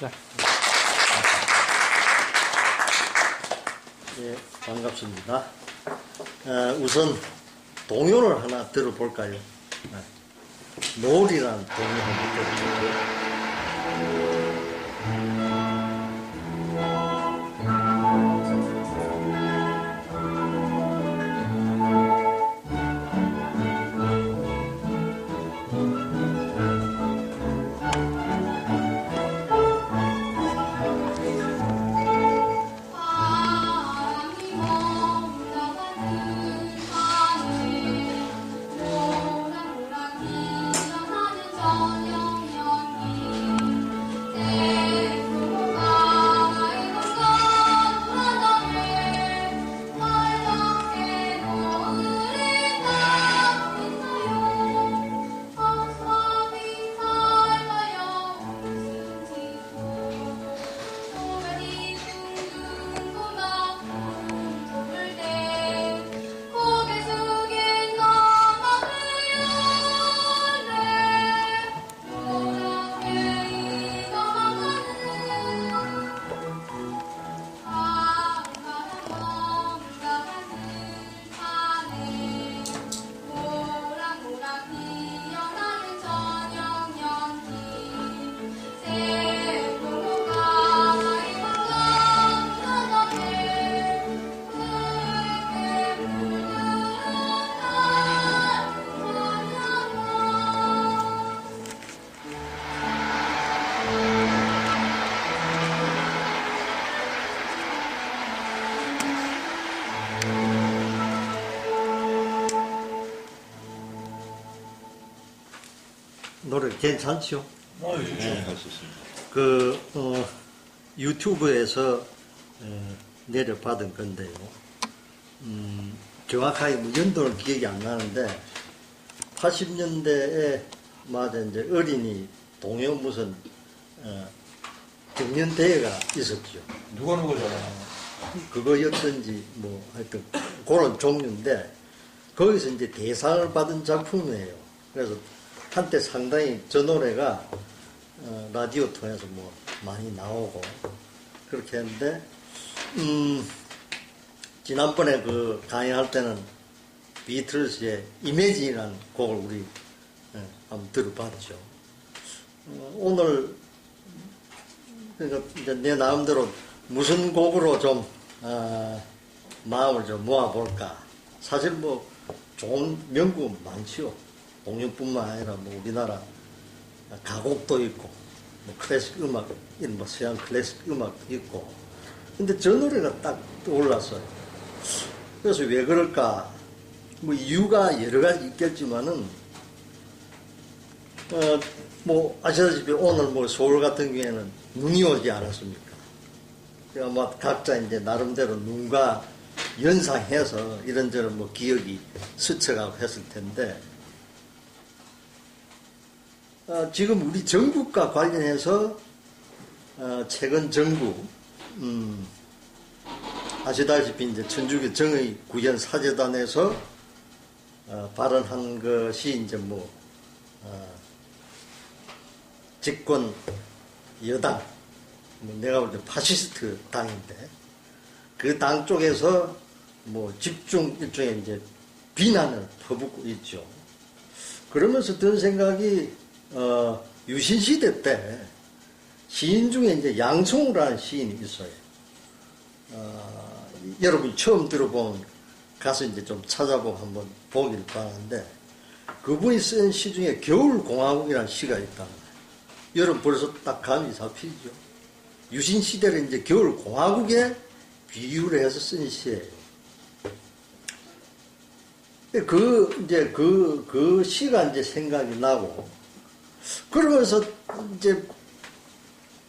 네. 예, 반갑습니다. 우선 동요를 하나 들어볼까요? 노을이라는 동요 한번 들어볼까요? 노래 괜찮죠? 네, 할 수 있습니다. 유튜브에서 내려받은 건데요. 정확하게 뭐 연도는 기억이 안 나는데 80년대에 맞아 이제 어린이 동요 무슨 경연 대회가 있었죠. 누가 하는 거죠? 그거였든지 뭐 하여튼 그런 종류인데 거기서 이제 대상을 받은 작품이에요. 그래서 한때 상당히 저 노래가 라디오 통해서 뭐 많이 나오고 그렇게 했는데 지난번에 그 강의할 때는 비틀즈의 이매진이라는 곡을 우리 한번 들어봤죠. 오늘 그러니까 이제 내 나름대로 무슨 곡으로 좀 마음을 좀 모아볼까. 사실 뭐 좋은 명곡 많지요. 동요뿐만 아니라 뭐 우리나라 가곡도 있고 뭐 클래식 음악, 뭐 서양 클래식 음악도 있고. 근데 저 노래가 딱 떠올랐어요. 그래서 왜 그럴까? 뭐 이유가 여러 가지 있겠지만은 뭐 아시다시피 오늘 뭐 서울 같은 경우에는 눈이 오지 않았습니까? 그러니까 뭐 각자 이제 나름대로 눈과 연상해서 이런저런 뭐 기억이 스쳐가고 했을 텐데. 지금 우리 전국과 관련해서 최근 정부 아시다시피 이제 천주교 정의 구현 사재단에서 발언한 것이 이제 뭐 집권 여당 뭐 내가 볼 때 파시스트 당인데 그 당 쪽에서 뭐 집중 일종의 이제 비난을 퍼붓고 있죠. 그러면서 든 생각이 유신시대 때 시인 중에 이제 양송우라는 시인이 있어요. 여러분이 처음 들어본 가서 이제 좀 찾아보고 한번 보길 바라는데 그분이 쓴 시 중에 겨울공화국이라는 시가 있다는 거예요. 여러분 벌써 딱 감이 잡히죠. 유신시대를 이제 겨울공화국에 비유를 해서 쓴 시예요. 그 시가 이제 생각이 나고 그러면서 이제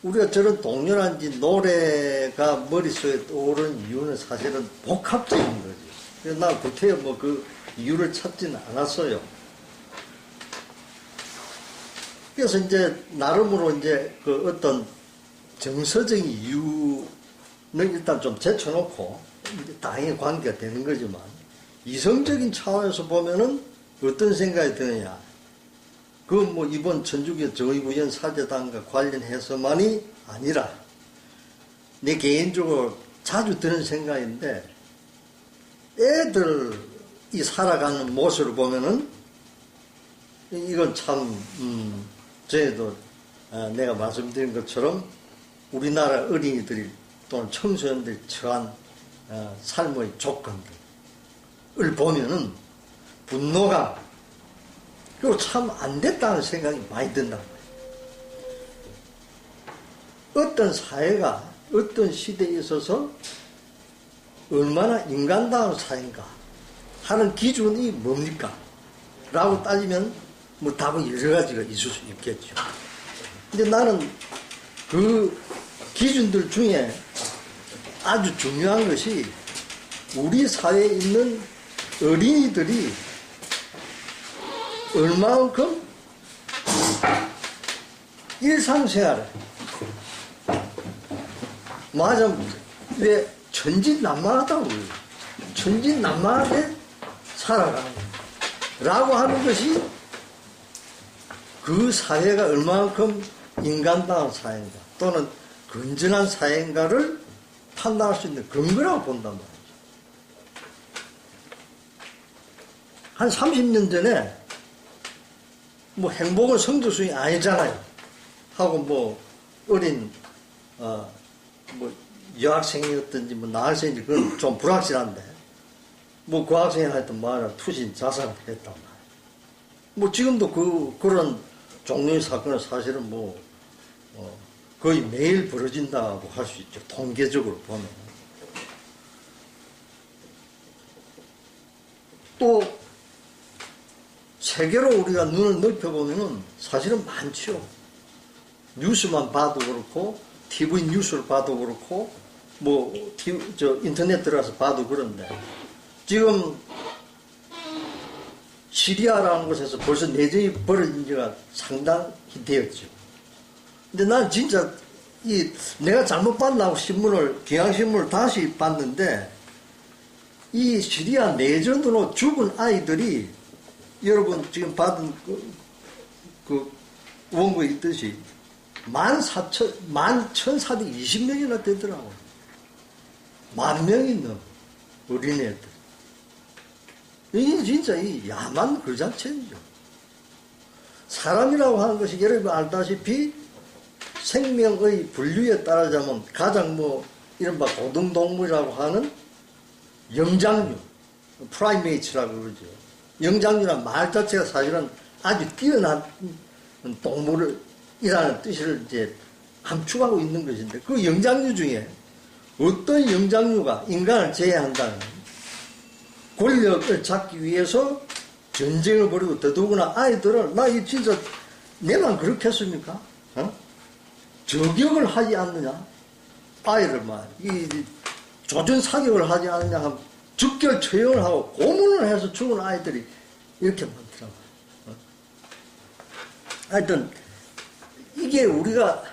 우리가 저런 동요란지 노래가 머릿속에 떠오르는 이유는 사실은 복합적인 거지. 그래서 나 구태여 뭐 그 이유를 찾지는 않았어요. 그래서 이제 나름으로 이제 그 어떤 정서적인 이유는 일단 좀 제쳐놓고 이제 당연히 관계가 되는 거지만 이성적인 차원에서 보면은 어떤 생각이 드느냐. 그 뭐 이번 천주교 정의구현 사재단과 관련해서만이 아니라 내 개인적으로 자주 드는 생각인데 애들이 살아가는 모습을 보면은 이건 참 저희도 내가 말씀드린 것처럼 우리나라 어린이들이 또는 청소년들이 처한 삶의 조건들을 보면은 분노가 그리고 참 안 됐다는 생각이 많이 든단 말이에요. 어떤 사회가 어떤 시대에 있어서 얼마나 인간다운 사회인가 하는 기준이 뭡니까? 라고 따지면 뭐 답은 여러 가지가 있을 수 있겠죠. 근데 나는 그 기준들 중에 아주 중요한 것이 우리 사회에 있는 어린이들이 얼마만큼 일상생활을 말하자면 왜 천진난만하다고 그래요. 천진난만하게 살아가는 라고 하는 것이 그 사회가 얼마만큼 인간다운 사회인가 또는 건전한 사회인가를 판단할 수 있는 근거라고 본단 말이죠. 한 30년 전에 뭐 행복은 성적순이 아니잖아요 하고 뭐 어린 뭐 여학생이었든지 뭐 나학생인지 그건 좀 불확실한데 뭐 그 학생이 하여튼 뭐 투신 자살을 했단 말이에요. 뭐 지금도 그런 종류의 사건은 사실은 뭐 거의 매일 벌어진다고 할 수 있죠. 통계적으로 보면. 또 세계로 우리가 눈을 넓혀보면은 사실은 많죠. 뉴스만 봐도 그렇고 TV 뉴스를 봐도 그렇고 뭐 인터넷 들어가서 봐도 그런데 지금 시리아라는 곳에서 벌써 내전이 벌어진 지가 상당히 되었죠. 근데 난 진짜 내가 잘못 봤나 하고 경향신문을 다시 봤는데 이 시리아 내전으로 죽은 아이들이 여러분 지금 받은 그 원고에 있듯이 11,420명이나 되더라고요. 10,000명이 넘어 어린애들. 이게 진짜 이 야만 그 자체죠. 사람이라고 하는 것이 여러분 알다시피 생명의 분류에 따르자면 가장 뭐 이른바 고등동물이라고 하는 영장류, 프라이메이츠라고 그러죠. 영장류란 말 자체가 사실은 아주 뛰어난 동물이라는 뜻을 이제 함축하고 있는 것인데 그 영장류 중에 어떤 영장류가 인간을 제외한다는 권력을 잡기 위해서 전쟁을 벌이고 더더구나 아이들을 나 이 진짜 내만 그렇게 했습니까? 저격을 하지 않느냐? 아이를 이 조준 사격을 하지 않느냐 하면 즉결 처형을 하고 고문을 해서 죽은 아이들이 이렇게 많더라고요. 하여튼 이게 우리가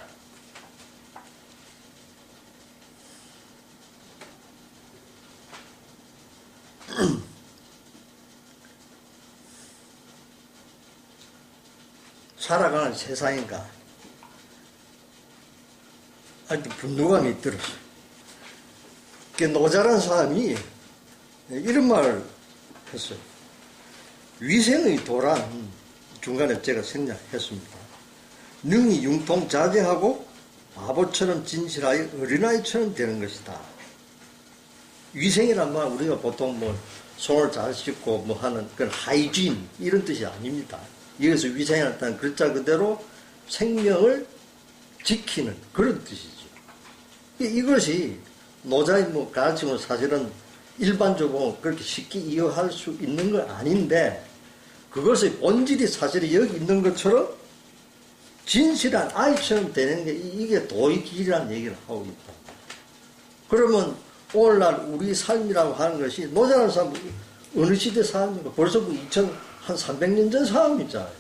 살아가는 세상인가 하여튼 분노감이 들었어요. 노자란 사람이 이런 말을 했어요. 위생의 도란 중간에 제가 생략했습니다. 능히 융통자제하고 바보처럼 진실하여 어린아이처럼 되는 것이다. 위생이란 말 우리가 보통 뭐 손을 잘 씻고 뭐 하는 그런 하이진 이런 뜻이 아닙니다. 여기서 위생이라는 글자 그대로 생명을 지키는 그런 뜻이죠. 이것이 노자의 뭐 가르침은 사실은 일반적으로 그렇게 쉽게 이해할 수 있는 건 아닌데 그것의 본질이 사실 여기 있는 것처럼 진실한 아이처럼 되는 게 이게 도의길이라는 얘기를 하고 있다. 그러면 오늘날 우리 삶이라고 하는 것이 노자라는 사람 어느 시대 사람입니까? 벌써 300년 전 사람이잖아요.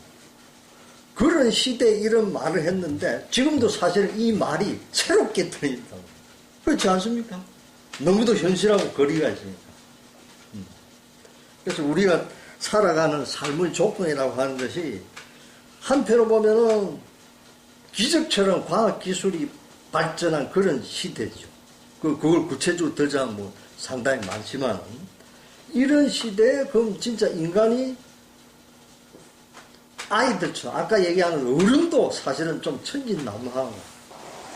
그런 시대에 이런 말을 했는데 지금도 사실 이 말이 새롭게 들린다고. 그렇지 않습니까? 너무도 현실하고 거리가 있으니까. 그래서 우리가 살아가는 삶의 조건이라고 하는 것이 한편으로 보면은 기적처럼 과학기술이 발전한 그런 시대죠. 그걸 구체적으로 들자면 뭐 상당히 많지만, 이런 시대에 그럼 진짜 인간이 아이들처럼, 아까 얘기하는 어른도 사실은 좀 천진난만하고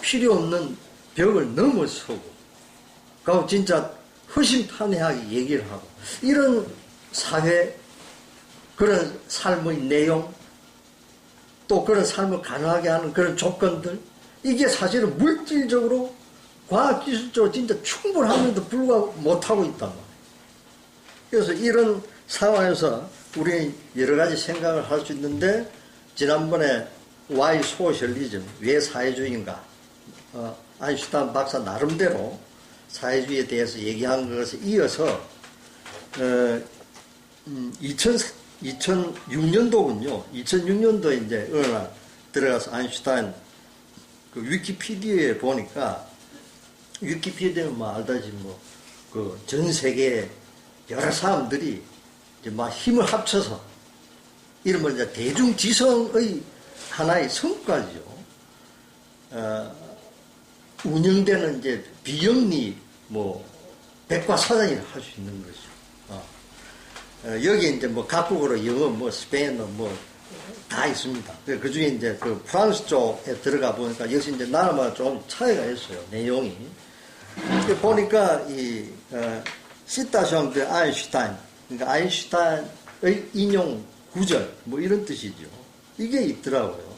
필요 없는 벽을 넘어서고, 그리고 진짜 허심탄회하게 얘기를 하고, 이런 사회, 그런 삶의 내용, 또 그런 삶을 가능하게 하는 그런 조건들, 이게 사실은 물질적으로, 과학기술적으로 진짜 충분함에도 불구하고 못하고 있단 말이에요. 그래서 이런 상황에서 우리는 여러 가지 생각을 할 수 있는데, 지난번에 Why Socialism, 왜 사회주의인가, 아인슈타인 박사 나름대로 사회주의에 대해서 얘기한 것에 이어서 2006년도군요. 2006년도에 이제 어느 날 들어가서 아인슈타인 그 위키피디아에 보니까, 위키피디아는 뭐 알다시피 뭐 그 전 세계 여러 사람들이 이제 막 힘을 합쳐서 이름을 이제 대중지성의 하나의 성과죠. 운영되는 이제 비영리 뭐 백과사전이라 할 수 있는 거죠. 여기 이제 뭐 각국으로 영어, 뭐 스페인어 뭐 다 있습니다. 그 중에 이제 그 프랑스 쪽에 들어가 보니까 역시 이제 나라마다 좀 차이가 있어요. 내용이. 보니까 이 시타숑 드 아인슈타인, 그러니까 아인슈타인의 인용 구절 뭐 이런 뜻이죠. 이게 있더라고요.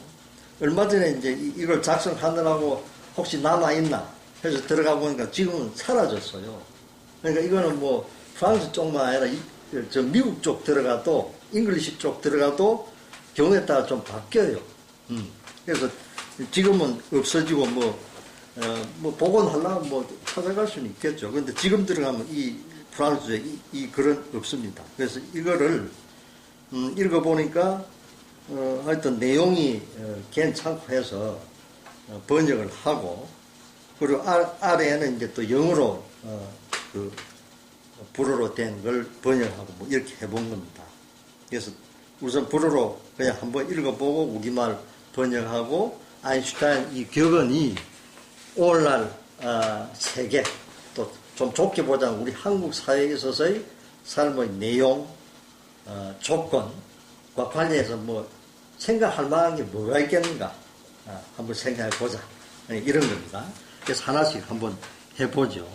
얼마 전에 이제 이걸 작성하느라고 혹시 남아있나 해서 들어가 보니까 지금은 사라졌어요. 그러니까 이거는 뭐 프랑스 쪽만 아니라 저 미국 쪽 들어가도, 잉글리시 쪽 들어가도 경우에 따라 좀 바뀌어요. 그래서 지금은 없어지고 뭐 복원하려면 뭐 찾아갈 수는 있겠죠. 그런데 지금 들어가면 이 프랑스에 이 글은 없습니다. 그래서 이거를 읽어보니까 하여튼 내용이 괜찮고 해서 번역을 하고, 그리고 아래에는 이제 또 영어로 그 불어로 된 걸 번역하고 뭐 이렇게 해본 겁니다. 그래서 우선 불어로 그냥 한번 읽어보고 우리말 번역하고, 아인슈타인 이 격언이 오늘날 세계, 또 좀 좁게 보자면 우리 한국 사회에 있어서의 삶의 내용, 조건과 관련해서 뭐 생각할 만한 게 뭐가 있겠는가 한번 생각해 보자, 이런 겁니다. 그래서 하나씩 한번 해보죠.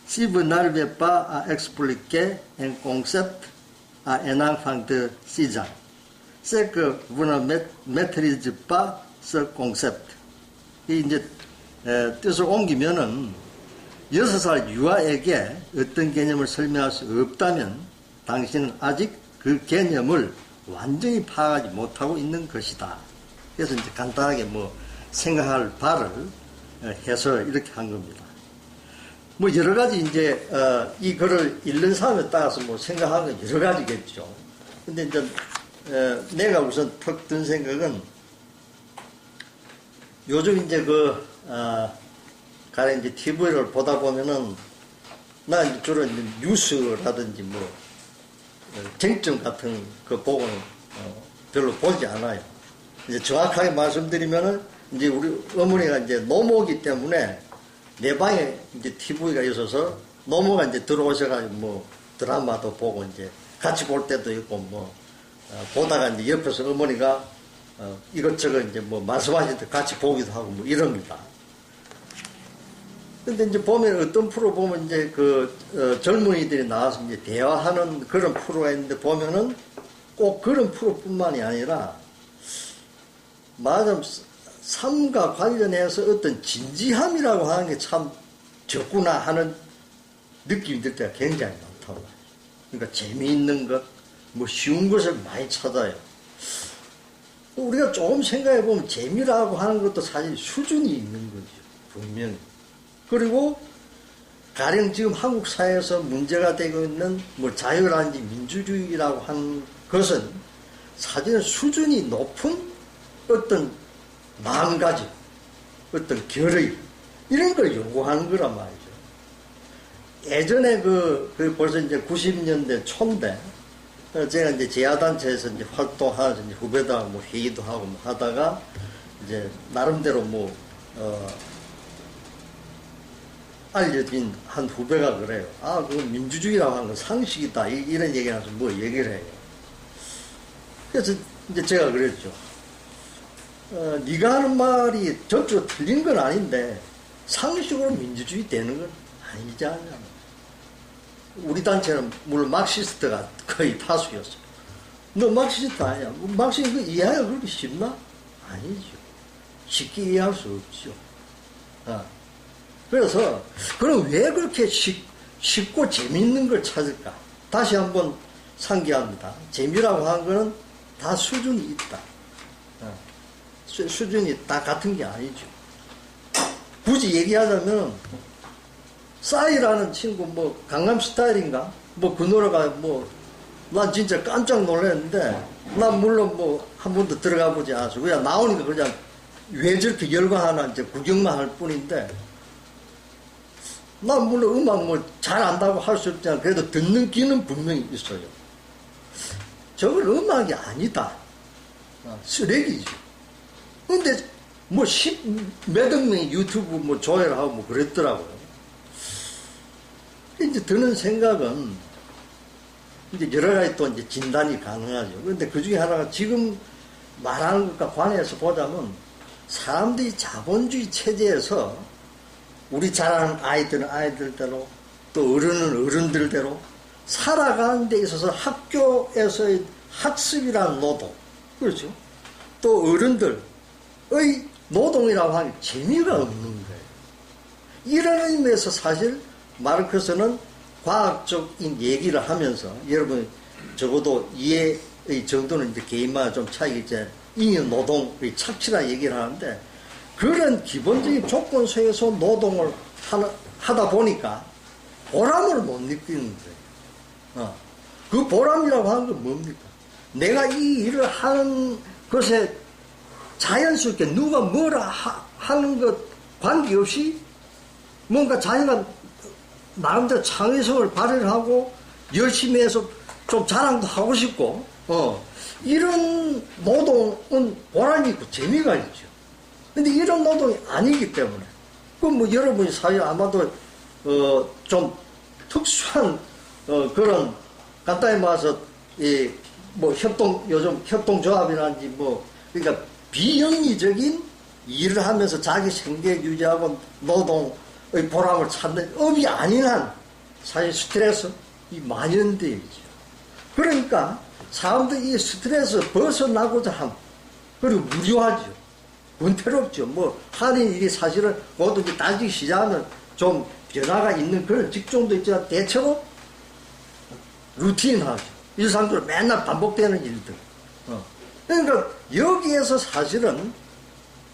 Si vous n'arrivez pas à expliquer un concept à un enfant de 6 ans, c'est que vous ne maîtrisez pas ce concept. 이 이제 뜻을 옮기면은 6살 유아에게 어떤 개념을 설명할 수 없다면 당신은 아직 그 개념을 완전히 파악하지 못하고 있는 것이다. 그래서 이제 간단하게 뭐 생각할 바를 해서 이렇게 한 겁니다. 뭐 여러 가지 이제 이 글을 읽는 사람에 따라서 뭐 생각하는 건 여러 가지겠죠. 근데 이제 내가 우선 턱 든 생각은, 요즘 이제 가령 이제 TV를 보다 보면은, 나 이제 주로 이제 뉴스라든지 뭐 쟁점 같은 거 보고는 별로 보지 않아요. 이제 정확하게 말씀드리면은, 이제 우리 어머니가 이제 노모이기 때문에 내 방에 이제 TV가 있어서 노모가 이제 들어오셔가지고 뭐 드라마도 보고 이제 같이 볼 때도 있고 뭐 보다가 이제 옆에서 어머니가 이것저것 이제 뭐 말씀하실 때 같이 보기도 하고 뭐 이럽니다. 근데 이제 보면 어떤 프로 보면 이제 젊은이들이 나와서 이제 대화하는 그런 프로가 있는데 보면은 꼭 그런 프로뿐만이 아니라 맞아 삶과 관련해서 어떤 진지함이라고 하는 게 참 적구나 하는 느낌이 들 때가 굉장히 많다고. 그러니까 재미있는 것, 뭐 쉬운 것을 많이 찾아요. 우리가 조금 생각해 보면 재미라고 하는 것도 사실 수준이 있는 거죠. 분명히. 그리고 가령 지금 한국 사회에서 문제가 되고 있는 뭐 자유라든지 민주주의라고 하는 것은 사실은 수준이 높은 어떤 마음가짐, 어떤 결의, 이런 걸 요구하는 거란 말이죠. 예전에 벌써 이제 90년대 초인데, 제가 이제 제야단체에서 이제 활동하면서 이제 후배들하고 뭐 회의도 하고 뭐 하다가, 이제 나름대로 뭐 알려진 한 후배가 그래요. 아, 그건 민주주의라고 하는 건 상식이다. 이런 얘기 하면서 뭐 얘기를 해요. 그래서 이제 제가 그랬죠. 네가 하는 말이 전적으로 틀린 건 아닌데 상식으로 민주주의 되는 건 아니지 않냐. 우리 단체는 물론 막시스트가 거의 다수였어. 너 막시스트 아니야? 막시스트 이해하기가 그렇게 쉽나? 아니죠. 쉽게 이해할 수 없죠. 그래서 그럼 왜 그렇게 쉽고 재밌는 걸 찾을까? 다시 한번 상기합니다. 재미라고 하는 거는 다 수준이 있다. 수준이 다 같은 게 아니죠. 굳이 얘기하자면 싸이라는 친구 뭐 강남스타일인가? 뭐 그 노래가 난 진짜 깜짝 놀랐는데 난 물론 뭐 한 번도 들어가 보지 않았어. 그냥 나오니까 그냥 왜 저렇게 열광하나 이제 구경만 할 뿐인데 난 물론 음악 뭐 잘 안다고 할 수 없지만 그래도 듣는 귀는 분명히 있어요. 저건 음악이 아니다. 쓰레기죠. 근데 뭐 몇억 명이 유튜브 뭐 조회를 하고 뭐 그랬더라고요. 이제 드는 생각은 이제 여러 가지 또 이제 진단이 가능하죠. 그런데 그 중에 하나가 지금 말하는 것과 관해서 보자면 사람들이 자본주의 체제에서 우리 자라는 아이들은 아이들대로 또 어른은 어른들대로 살아가는 데 있어서 학교에서의 학습이라는 노동, 그렇죠? 또 어른들의 노동이라고 하는 재미가 없는 거예요. 이런 의미에서 사실 마르크스는 과학적인 얘기를 하면서 여러분 적어도 이해의 정도는 이제 개인마다 좀 차이가 있지, 잉여 노동의 착취라는 얘기를 하는데 그런 기본적인 조건 속에서 노동을 하다 보니까 보람을 못 느끼는 거예요. 그 보람이라고 하는 건 뭡니까? 내가 이 일을 하는 것에 자연스럽게 누가 뭐라 하는 것 관계없이 뭔가 자기가 나름대로 창의성을 발휘를 하고 열심히 해서 좀 자랑도 하고 싶고 이런 노동은 보람이 있고 재미가 있죠. 근데 이런 노동이 아니기 때문에 그럼 뭐 여러분이 사실 아마도 좀 특수한 그런 간단히 말해서 뭐 요즘 협동조합이라든지 뭐 그러니까 비영리적인 일을 하면서 자기 생계 유지하고 노동의 보람을 찾는 업이 아닌 한 사실 스트레스 이 만연되어 있죠. 그러니까 사람들이 이 스트레스 벗어나고자 함 그리고 무료하죠. 권태롭죠. 뭐 하는 일이 사실은 그것도 이제 따지기 시작하면 좀 변화가 있는 그런 직종도 있지만 대체로 루틴하죠. 일상적으로 맨날 반복되는 일들. 그러니까 여기에서 사실은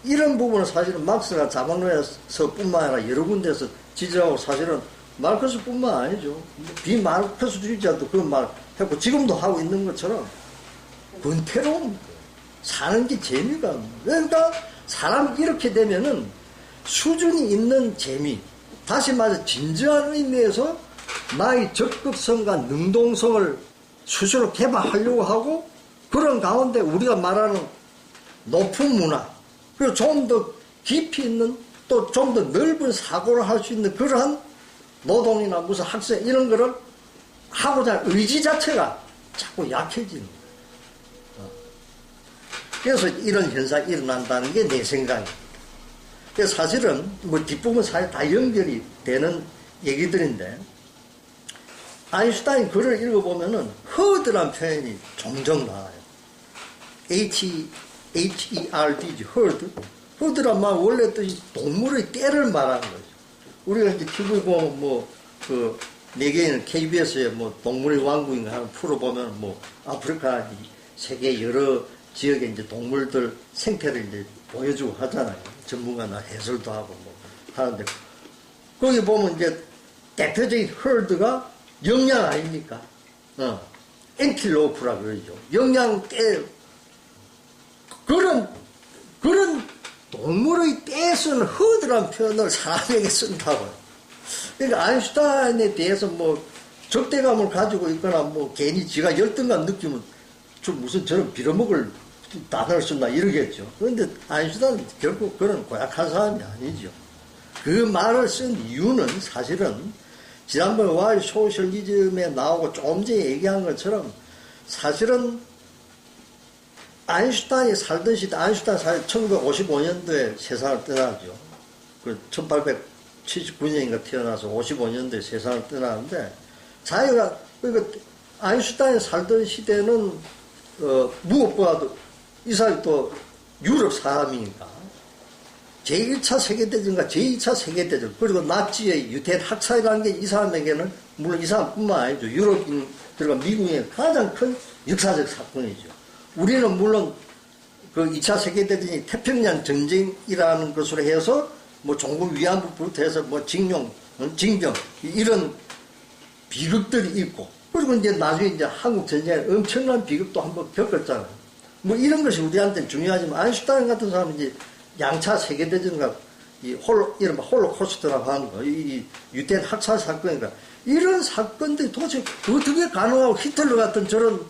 이런 부분은 사실은 막스가 자본론에서뿐만 아니라 여러 군데에서 지적하고 사실은 마르크스뿐만 아니죠. 비마르크스주의자도 그런 말 했고 지금도 하고 있는 것처럼 권태로운 거예요. 사는 게 재미가 없는 거예요. 그러니까 사람이 이렇게 되면은 수준이 있는 재미, 다시 말해서 진지한 의미에서 나의 적극성과 능동성을 스스로 개발하려고 하고 그런 가운데 우리가 말하는 높은 문화, 그리고 좀 더 깊이 있는 또 좀 더 넓은 사고를 할 수 있는 그러한 노동이나 무슨 학생 이런 거를 하고자 하는 의지 자체가 자꾸 약해지는 거예요. 그래서 이런 현상이 일어난다는 게 내 생각입니다. 그래서 사실은 뭐 뒷부분 사실 다 연결이 되는 얘기들인데 아인슈타인 글을 읽어보면은 허드란 표현이 종종 나와요. H-E-R-D지, 허드. 허드란 말 원래 또 동물의 떼를 말하는 거죠. 우리가 이제 TV 보면 네 개는 KBS에 뭐 동물의 왕국인가 하는 프로 보면 뭐 아프리카 세계 여러 지역의 이제 동물들 생태를 이제 보여주고 하잖아요. 전문가나 해설도 하고 뭐 하는데 거기 보면 이제 대표적인 헐드가 영양 아닙니까? 엔틸로프라 그러죠. 영양 떼 그런 동물의 떼에 쓰는 허드란 표현을 사람에게 쓴다고요. 그러니까 아인슈타인에 대해서 뭐 적대감을 가지고 있거나 뭐 괜히 지가 열등감 느끼면 좀 무슨 저런 빌어먹을 단어를 쓴다 이러겠죠. 그런데 아인슈타인은 결국 그런 고약한 사람이 아니죠. 그 말을 쓴 이유는 사실은 지난번 와이 소셜리즘에 나오고 조금 전에 얘기한 것처럼 사실은 아인슈타인이 살던 시대, 아인슈타인 1955년도에 세상을 떠나죠. 그 1879년인가 태어나서 55년도에 세상을 떠나는데 자기가 그러니까 아인슈타인이 살던 시대는 무엇보다도 이 사람이 또 유럽 사람이니까 제1차 세계대전과 제2차 세계대전 그리고 나치의 유태인 학살이라는 게 이 사람에게는 물론 이 사람뿐만 아니죠. 유럽인 그리고 미국의 가장 큰 역사적 사건이죠. 우리는 물론 그 2차 세계대전이 태평양 전쟁이라는 것으로 해서 뭐 종국 위안부부터 해서 뭐 징용, 징병 이런 비극들이 있고 그리고 이제 나중에 이제 한국 전쟁에 엄청난 비극도 한번 겪었잖아요. 뭐 이런 것이 우리한테는 중요하지만 아인슈타인 같은 사람은 이제 양차 세계대전과 이른바 홀로코스트라고 하는 거, 이 유태인 학살 사건인가 이런 사건들이 도대체 어떻게 가능하고 히틀러 같은 저런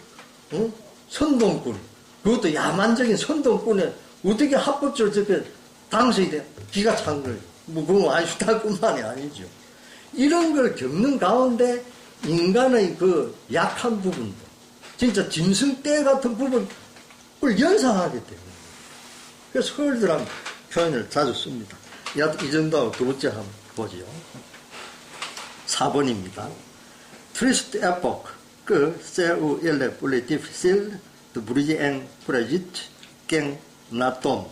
선동꾼 그것도 야만적인 선동꾼에 어떻게 합법적으로 저렇게 당선이 돼 기가 찬 거예요. 뭐 그건 아인슈타인뿐만이 아니죠. 이런 걸 겪는 가운데 인간의 그 약한 부분도 진짜 짐승떼 같은 부분을 연상하게 돼요. 그래서 헐드란 표현을 자주 씁니다. 이 정도하고 두 번째 한번 보죠. 4번입니다. Triste époque que c'est où il est plus difficile de briser un préjugé qu'un atome.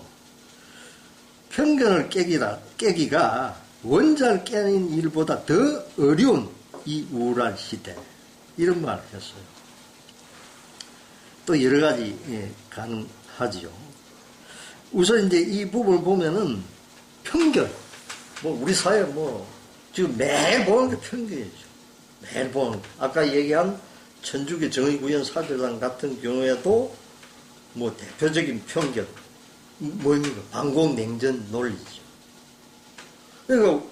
편견을 깨기가 원자를 깨는 일보다 더 어려운 이 우울한 시대. 이런 말을 했어요. 또 여러 가지 가능하지요. 우선 이제 이 부분을 보면은 편견. 뭐 우리 사회 뭐 지금 매일 보는 게 편견이죠. 매일 보는 거. 아까 얘기한 천주교 정의구현 사제단 같은 경우에도 뭐 대표적인 편견. 뭡니까? 반공냉전 논리죠. 그러니까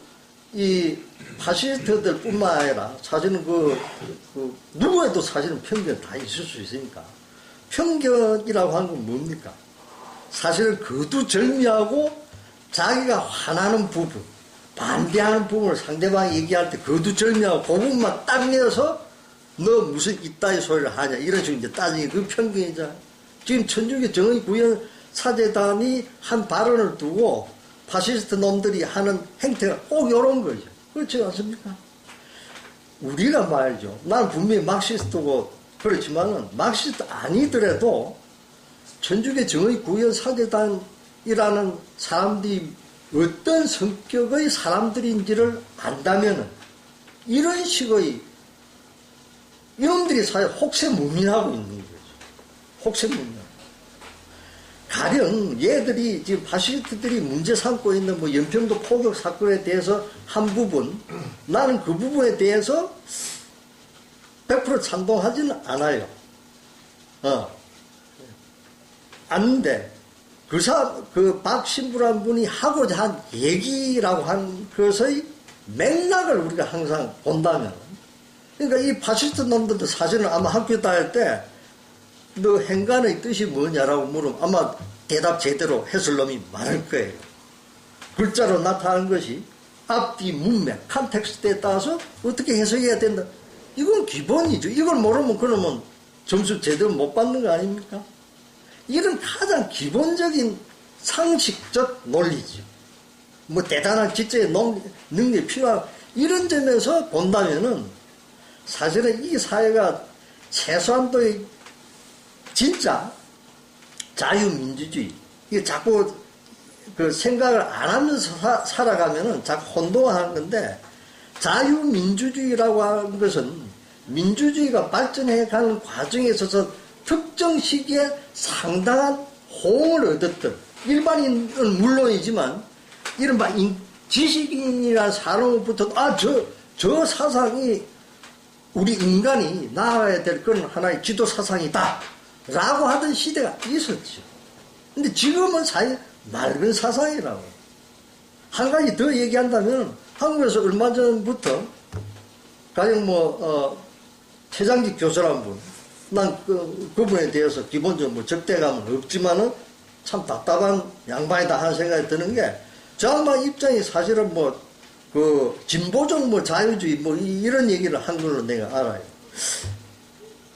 이 파시스트들 뿐만 아니라 사실은 누구에도 사실은 편견 다 있을 수 있으니까. 편견이라고 하는 건 뭡니까? 사실은 거두절미하고 자기가 화나는 부분, 반대하는 부분을 상대방이 얘기할 때 거두절미하고 그 부분만 딱 내서 너 무슨 이따위 소리를 하냐 이런 식으로 이제 따지는 그 편견이잖아요. 지금 천주교 정의구현 사제단이 한 발언을 두고 파시스트 놈들이 하는 행태가 꼭 이런 거죠. 그렇지 않습니까? 우리가 말이죠. 난 분명히 막시스트고 그렇지만은 막시스트 아니더라도 천주교 정의구현 사제단이라는 사람들이 어떤 성격의 사람들인지를 안다면은 이런 식의 이놈들이 사실 혹세무민하고 있는 거죠. 혹세무민. 가령 얘들이 지금 파시스트들이 문제 삼고 있는 뭐 연평도 포격 사건에 대해서 한 부분 나는 그 부분에 대해서 100% 찬동하지는 않아요. 않는데 그 박 신부란 분이 하고자 한 얘기라고 한 것의 맥락을 우리가 항상 본다면 그러니까 이 파시스트 놈들도 사실은 아마 학교 다닐 때 너 행간의 뜻이 뭐냐라고 물으면 아마 대답 제대로 했을 놈이 많을 거예요. 글자로 나타나는 것이 앞뒤 문맥, 컨텍스트에 따라서 어떻게 해석해야 된다. 이건 기본이죠. 이걸 모르면 그러면 점수 제대로 못 받는 거 아닙니까? 이런 가장 기본적인 상식적 논리죠. 뭐 대단한 지적의 능력이 필요한 이런 점에서 본다면은 사실은 이 사회가 최소한도의 진짜 자유민주주의 이게 자꾸 그 생각을 안 하면서 살아가면은 자꾸 혼동하는 건데 자유민주주의라고 하는 것은 민주주의가 발전해가는 과정에 있어서 특정 시기에 상당한 호응을 얻었던 일반인은 물론이지만 이른바 지식인이라는 사람으로부터 저 사상이 우리 인간이 나아가야 될 그런 하나의 지도 사상이다 라고 하던 시대가 있었죠. 근데 지금은 사실 맑은 사상이라고. 한 가지 더 얘기한다면 한국에서 얼마 전부터 가령 최장직 교수라는 분 난 그분에 대해서 기본적으로 뭐 적대감은 없지만은 참 답답한 양반이다 하는 생각이 드는 게, 저 양반 입장이 사실은 뭐, 진보적 뭐 자유주의 뭐 이런 얘기를 한 걸로 내가 알아요.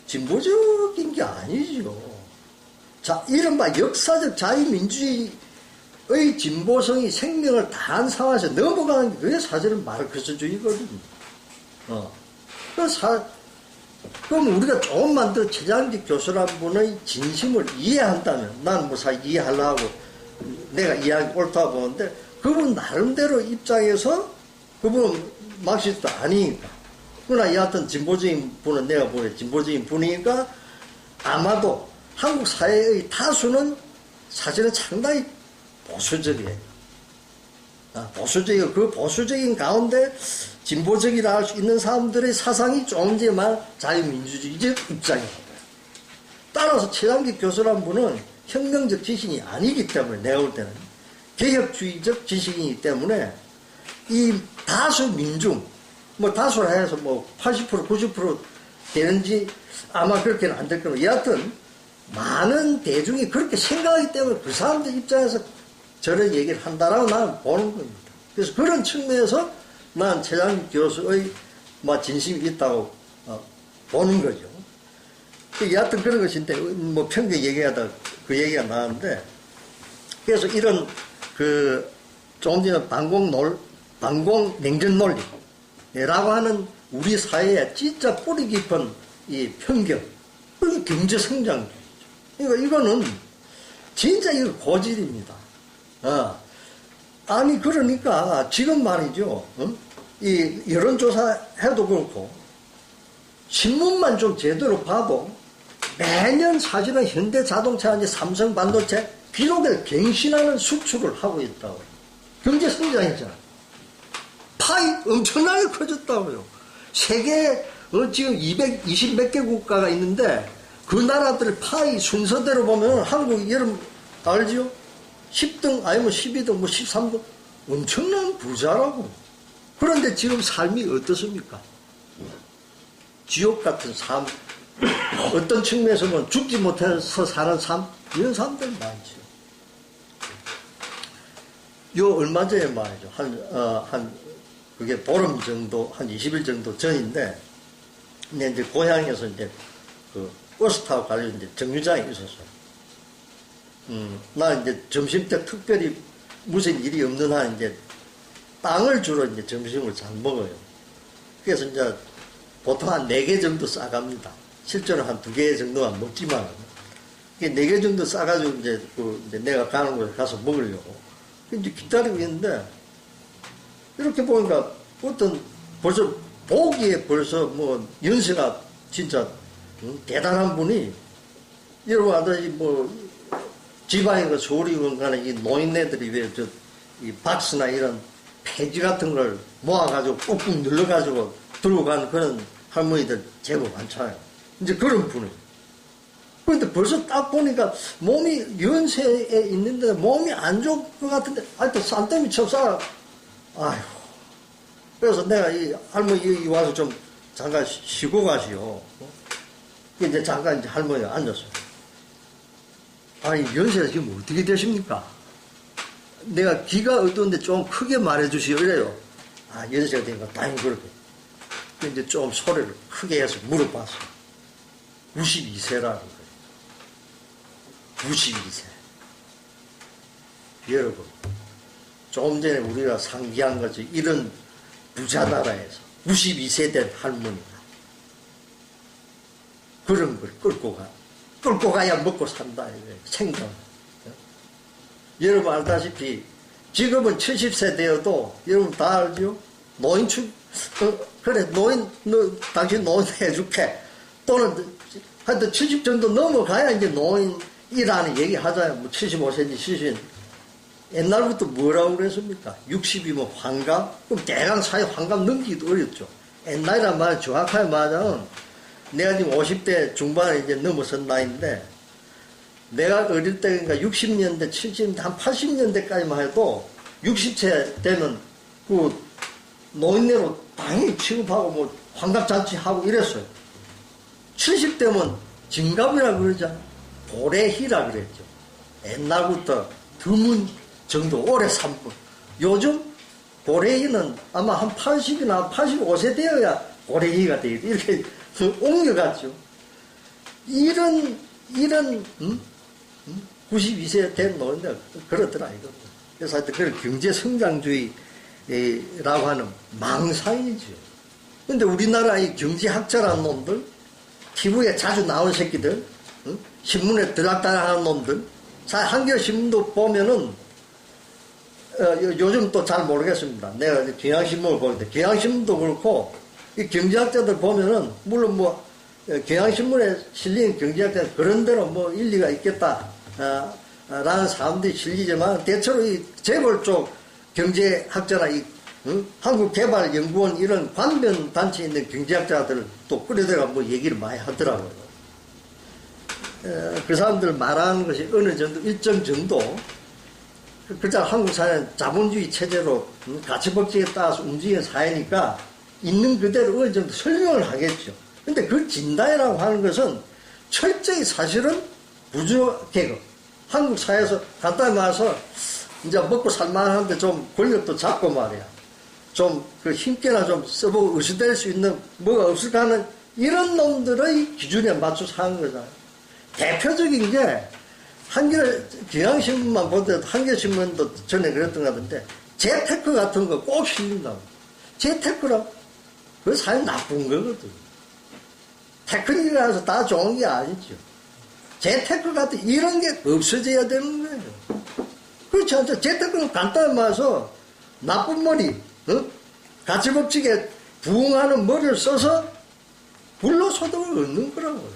진보적인 게 아니죠. 자, 이른바 역사적 자유민주주의의 진보성이 생명을 다한 상황에서 넘어가는 게 그게 사실은 마르크스주의거든요. 그럼 우리가 조금만 더 최장직 교수란 분의 진심을 이해한다면, 난 뭐 사실 이해하려고 내가 이해하기 옳다고 보는데, 그분 나름대로 입장에서 그분은 막시스트 아니니까. 그러나 여하튼 진보적인 분은 내가 보기에 진보적인 분이니까 아마도 한국 사회의 다수는 사실은 상당히 보수적이에요. 보수적이고 그 보수적인 가운데 진보적이라 할 수 있는 사람들의 사상이 좀 이제 말 자유민주주의적 입장이에요. 따라서 최장기 교수란 분은 혁명적 지식이 아니기 때문에, 내가 볼 때는 개혁주의적 지식이기 때문에 이 다수 민중, 뭐 다수라 해서 뭐 80% 90% 되는지 아마 그렇게는 안 될 거고, 여하튼 많은 대중이 그렇게 생각하기 때문에 그 사람들 입장에서 저런 얘기를 한다라고 나는 보는 겁니다. 그래서 그런 측면에서 난 최장기 교수의 뭐 진심이 있다고 보는 거죠. 여하튼 그런 것인데, 뭐 평균 얘기하다 그 얘기가 나왔는데, 그래서 이런 조금 전에 반공 냉전 논리라고 하는 우리 사회에 진짜 뿌리 깊은 이 편견, 그게 경제 성장주의죠. 그러니까 이거는 진짜 이거 고질입니다. 아니 그러니까 지금 말이죠. 이 여론조사 해도 그렇고 신문만 좀 제대로 봐도 매년 사실은 현대자동차, 이제 삼성반도체 기록을 갱신하는 수출을 하고 있다고. 경제 성장이잖아. 파이 엄청나게 커졌다고요. 세계 지금 220 몇 개 국가가 있는데 그 나라들 파이 순서대로 보면 한국 여러분 알죠? 10등 아니면 12등 뭐 13등 엄청난 부자라고. 그런데 지금 삶이 어떻습니까? 지옥 같은 삶. 어떤 측면에서는 죽지 못해서 사는 삶, 이런 사람들 많죠. 요 얼마 전에 말이죠. 그게 보름 정도, 한 20일 정도 전인데, 근데 이제 고향에서 이제 버스 타고 가려고 이제 정류장에 있었어요. 나 이제 점심 때 특별히 무슨 일이 없는 한 이제 빵을 주로 이제 점심을 잘 먹어요. 그래서 이제 보통 한 4개 정도 싸갑니다. 실제로 한 2개 정도만 먹지만, 4개 정도 싸가지고 이제 내가 가는 곳에 가서 먹으려고. 이제 기다리고 있는데, 이렇게 보니까 벌써 보기에 벌써 뭐 연세가 진짜 대단한 분이, 여러분 아다시 뭐 지방에 서울이건 간에 이 노인네들이 왜 이 박스나 이런 폐지 같은 걸 모아가지고 꾹꾹 눌러가지고 들고 가는 그런 할머니들 제법 많잖아요. 이제 그런 분이. 그런데 벌써 딱 보니까 몸이 연세에 있는데 몸이 안 좋을 것 같은데, 하여튼 싼땀이 쳐 아휴. 그래서 내가 이 할머니 와서 좀 잠깐 쉬고 가시오. 이제 잠깐 이제 할머니가 앉았어요. 아니, 연세가 지금 어떻게 되십니까? 내가 귀가 어두운데 좀 크게 말해주시오. 이래요. 연세가 되니까 다행히 그렇게. 이제 좀 소리를 크게 해서 물어봤어요. 92세라는 거예요. 92세. 여러분, 조금 전에 우리가 상기한 거지. 이런 부자 나라에서 92세 된 할머니가 그런 걸 끌고 가야 먹고 산다. 생각. 여러분 알다시피 지금은 70세 되어도 여러분 다 알죠? 노인축, 그래, 당신 노인 해줄게. 또는 하여튼 70 정도 넘어가야 이제 노인이라는 얘기 하잖아요. 뭐 75세인지 70. 옛날부터 뭐라고 그랬습니까? 60이면 환갑? 그럼 대강 사회 환갑 넘기기도 어렵죠. 옛날이란 말 정확하게 말하자면 내가 지금 50대 중반에 이제 넘어선 나이인데, 내가 어릴 때, 그러니까 60년대, 70년대, 한 80년대까지만 해도 60세 되면 그 노인네로 당연히 취급하고 뭐 환갑잔치 하고 이랬어요. 70대면 진갑이라 그러잖아. 고래희라 그랬죠. 옛날부터 드문 정도 오래 산 분. 요즘 고래희는 아마 한 80이나 85세 되어야 고래희가 되겠다. 이렇게 옮겨갔죠. 이런 92세 된 노인들 그렇더라 이거. 그래서 하여튼 그걸 경제성장주의라고 하는 망상이죠. 근데 우리나라 이 경제학자라는 놈들, TV에 자주 나온 새끼들, 신문에 들락달락하는 놈들, 한겨신문도 보면은 요즘 또 잘 모르겠습니다. 내가 경향신문을 보는데 경향신문도 그렇고 이 경제학자들 보면은 물론 뭐 경향신문에 실린 경제학자는 그런 대로 뭐 일리가 있겠다 라는 사람들이 실리지만 대체로 이 재벌 쪽 경제학자나 이 한국개발연구원 이런 관변 단체에 있는 경제학자들 또 끌어들여가 뭐 얘기를 많이 하더라고요. 그 사람들 말하는 것이 어느 정도 일정 정도 그렇잖아. 한국 사회는 자본주의 체제로 가치법칙에 따라서 움직이는 사회니까 있는 그대로 어느 정도 설명을 하겠죠. 근데 그 진단이라고 하는 것은 철저히 사실은 부주계급. 한국 사회에서 간단히 말해서 이제 먹고 살만한데 좀 권력도 잡고 말이야. 좀 그 힘께나 좀 써보고 의식될 수 있는 뭐가 없을까 하는 이런 놈들의 기준에 맞춰서 하는 거잖아요. 대표적인 게 경향신문만 보더라도 한겨신문도 전에 그랬던 것 같은데 재테크 같은 거 꼭 실린다고. 재테크라 그 사실 나쁜 거거든. 테크닉이라서 다 좋은 게 아니죠. 재테크 같은 이런 게 없어져야 되는 거예요. 그렇지 않죠. 재테크는 간단히 말해서 나쁜 머리, 가치법칙에 부응하는 머리를 써서 불로소득을 얻는 거라고요.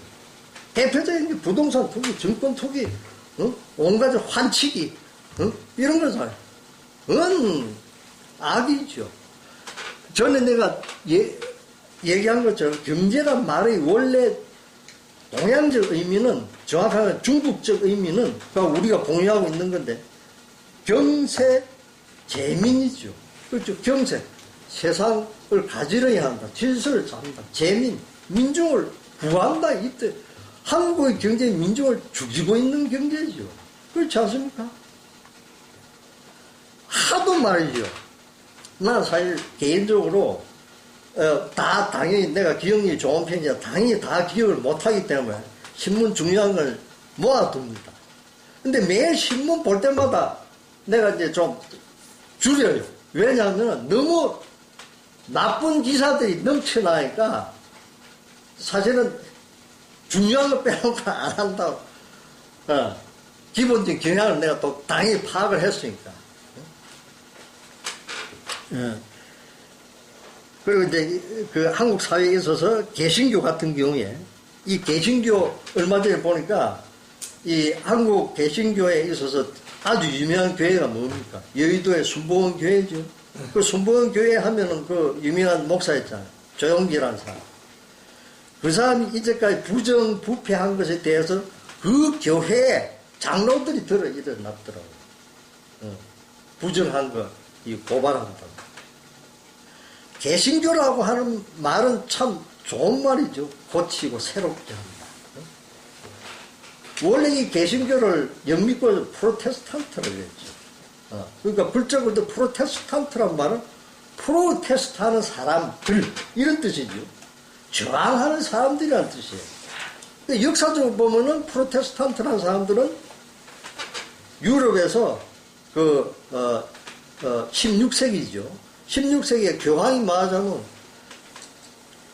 대표적인 게 부동산 투기, 증권 투기, 온갖 환치기, 이런 거잖아요. 그건 악이죠. 전에 내가 얘기한 것처럼 경제란 말의 원래 동양적 의미는 정확하게 중국적 의미는 우리가 공유하고 있는 건데 경세 재민이죠. 그렇죠. 경세 세상을 가지러야 한다. 질서를 잡는다. 재민 민중을 구한다. 이때 한국의 경제는 민중을 죽이고 있는 경제죠. 그렇지 않습니까? 하도 말이죠. 난 사실 개인적으로 다 당연히 내가 기억력이 좋은 편이야. 당연히 다 기억을 못하기 때문에 신문 중요한 걸 모아둡니다. 근데 매일 신문 볼 때마다 내가 이제 좀 줄여요. 왜냐하면 너무 나쁜 기사들이 넘쳐나니까 사실은 중요한 거 빼놓고 안 한다고. 기본적인 경향을 내가 또 당연히 파악을 했으니까. 그리고 이제 그 한국 사회에 있어서 개신교 같은 경우에 이 개신교 얼마 전에 보니까 이 한국 개신교에 있어서 아주 유명한 교회가 뭡니까? 여의도의 순복음 교회죠. 그 순복음 교회 하면은 그 유명한 목사 있잖아요. 조용기라는 사람. 그 사람이 이제까지 부정부패한 것에 대해서 그 교회에 장로들이 일어났더라고요. 부정한 거, 이 고발한다. 개신교라고 하는 말은 참 좋은 말이죠. 고치고 새롭게 한다. 원래 이 개신교를 영미권에서 프로테스탄트라고 했죠. 그러니까 불적으로 프로테스탄트란 말은 프로테스트하는 사람들 이런 뜻이죠. 저항하는 사람들이라는 뜻이에요. 근데 역사적으로 보면은 프로테스탄트라는 사람들은 유럽에서 16세기죠. 16세기에 교황이 말하자면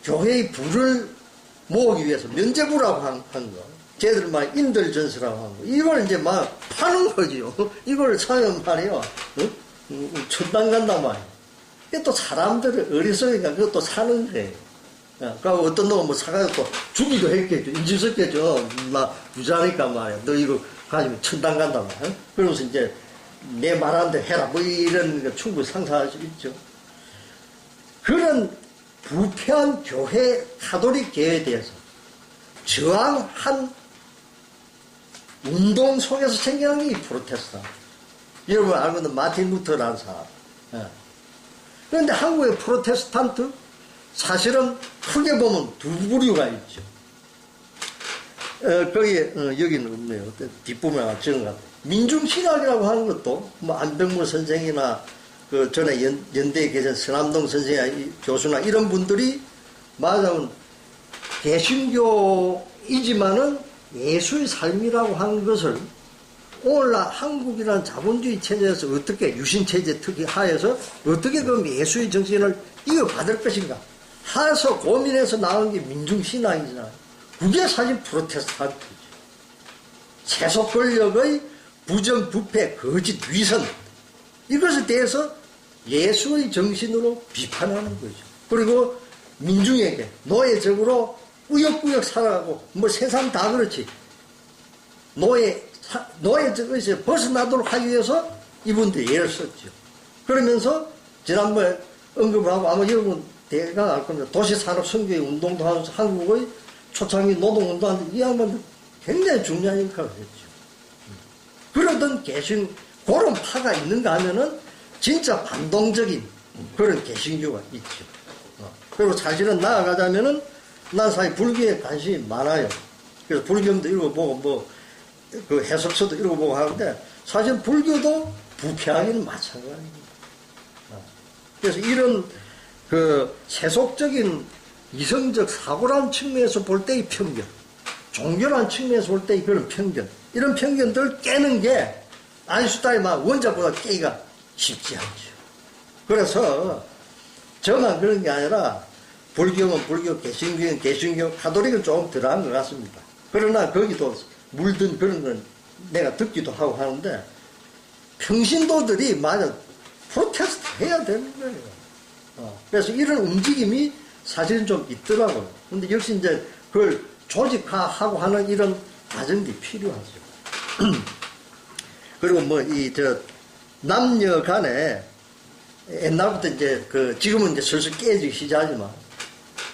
교회의 부를 모으기 위해서 면제부라고 한 거. 쟤들 막 인들전서라고 한 거. 이걸 이제 막 파는 거지요. 이걸 사면 말이요. 천당 간단 말이에요. 이게 또 사람들을 어리석으니까 그것도 사는 거예요. 그러니까 어떤 놈은 뭐 사가지고 또 주기도 했겠죠. 인질섰겠죠. 나 부자니까 말이야. 너 이거 가지고 천당 간단 말이야. 그러면서 이제 내 말하는 데 해라. 뭐 이런 거 충분히 상상할 수 있죠. 그런 부패한 교회, 카톨릭 교회에 대해서 저항한 운동 속에서 생겨난 게 이 프로테스탄트. 여러분 알고 있는 마틴 루터라는 사람. 그런데 한국의 프로테스탄트 사실은 크게 보면 두 부류가 있죠. 거기에, 여기는 없네요. 뒷부분에 적은 것 같아요. 민중신학이라고 하는 것도, 뭐, 안병무 선생이나, 그 전에 연대에 계신 서남동 선생이나 교수나 이런 분들이 말하자면 개신교이지만은 예수의 삶이라고 하는 것을 오늘날 한국이라는 자본주의 체제에서 어떻게 유신체제 특히 하에서 어떻게 그 예수의 정신을 이어받을 것인가 하에서 고민해서 나온 게 민중신앙이잖아요. 그게 사실 프로테스탄트죠. 세속 권력의 부정부패, 거짓, 위선 이것에 대해서 예수의 정신으로 비판하는 거죠. 그리고 민중에게 노예적으로 우역우역 살아가고 뭐 세상 다 그렇지. 노예적에서 벗어나도록 하기 위해서 이분들 예를 썼죠. 그러면서 지난번에 언급을 하고 아마 여러분 대강 알 겁니다. 도시산업선교의 운동도 하면서 한국의 초창기 노동운동하는데 이 양반들 굉장히 중요한 역할을 했죠. 그러던 그런 파가 있는가 하면은 진짜 반동적인 그런 개신교가 있죠. 그리고 사실은 나아가자면은 난 사실 불교에 관심이 많아요. 그래서 불경도 읽어보고 뭐 그 해석서도 읽어보고 하는데 사실 불교도 부패하기는 마찬가지입니다. 그래서 이런 그 세속적인 이성적 사고라는 측면에서 볼 때의 편견, 종교라는 측면에서 볼 때의 그런 편견, 이런 편견들을 깨는 게 아인슈타인이 원자보다 깨기가 쉽지 않죠. 그래서 저만 그런 게 아니라 불교는 불교, 개신교는 개신교, 가톨릭은 조금 덜한 것 같습니다. 그러나 거기도 물든 그런 건 내가 듣기도 하고 하는데 평신도들이 맞아 프로테스트 해야 되는 거예요. 그래서 이런 움직임이 사실은 좀 있더라고요. 근데 역시 이제 그걸 조직화하고 하는 이런 과정들이 필요하죠. 그리고 뭐 남녀 간에 옛날부터 이제 지금은 이제 슬슬 깨지기 시작하지만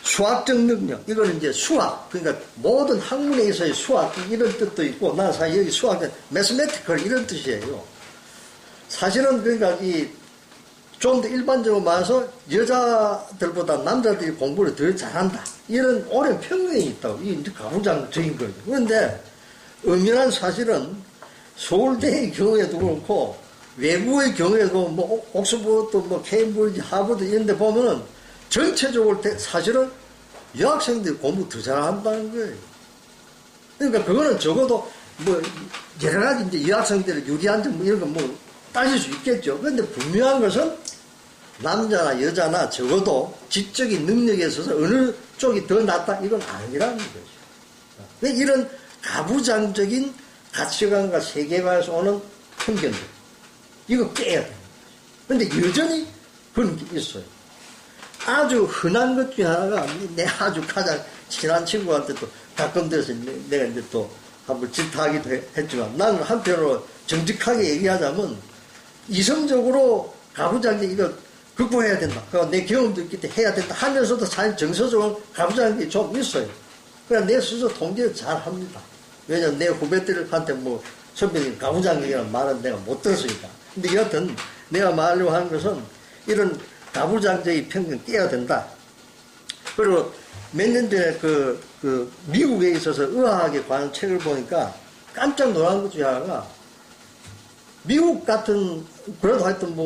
수학적 능력, 이거는 이제 수학, 그러니까 모든 학문에 있어서의 수학, 이런 뜻도 있고, 난 사실 여기 수학은 매스메티컬 이런 뜻이에요. 사실은 그러니까 좀 더 일반적으로 말해서 여자들보다 남자들이 공부를 더 잘한다. 이런 오랜 편견이 있다고. 이게 이제 가부장적인 거죠. 그런데 엄연한 사실은 서울대의 경우에도 그렇고, 외부의 경우에도 뭐 옥스퍼드, 뭐 케임브리지, 하버드 이런 데 보면은 전체적으로 사실은 여학생들이 공부 더 잘한다는 거예요. 그러니까 그거는 적어도 뭐 여러 가지 이제 여학생들을 유리한 점 이런 거 뭐 따질 수 있겠죠. 그런데 분명한 것은 남자나 여자나 적어도 지적인 능력에 있어서 어느 쪽이 더 낫다 이건 아니라는 거죠. 이런 가부장적인 가치관과 세계관에서 오는 편견들 이거 깨야 돼요. 그런데 여전히 그런 게 있어요. 아주 흔한 것 중에 하나가 내 아주 가장 친한 친구한테도 가끔 돼서 내가 이제 또 한번 질타하기도 했지만 나는 한편으로 정직하게 얘기하자면 이성적으로 가부장제 이거 극복해야 된다. 내 경험도 있기 때문에 해야 된다 하면서도 사실 정서적으로 가부장제 좀 있어요. 그러니까 내 스스로 통제를 잘 합니다. 왜냐면 내 후배들한테 뭐 선배님 가부장제라는 말은 내가 못 들었으니까. 근데 여하튼 내가 말하려고 하는 것은 이런 가부장제의 편견 깨야 된다. 그리고 몇 년 전에 미국에 있어서 의학에 관한 책을 보니까 깜짝 놀란 것 중에 하나가 미국 같은, 그래도 하여튼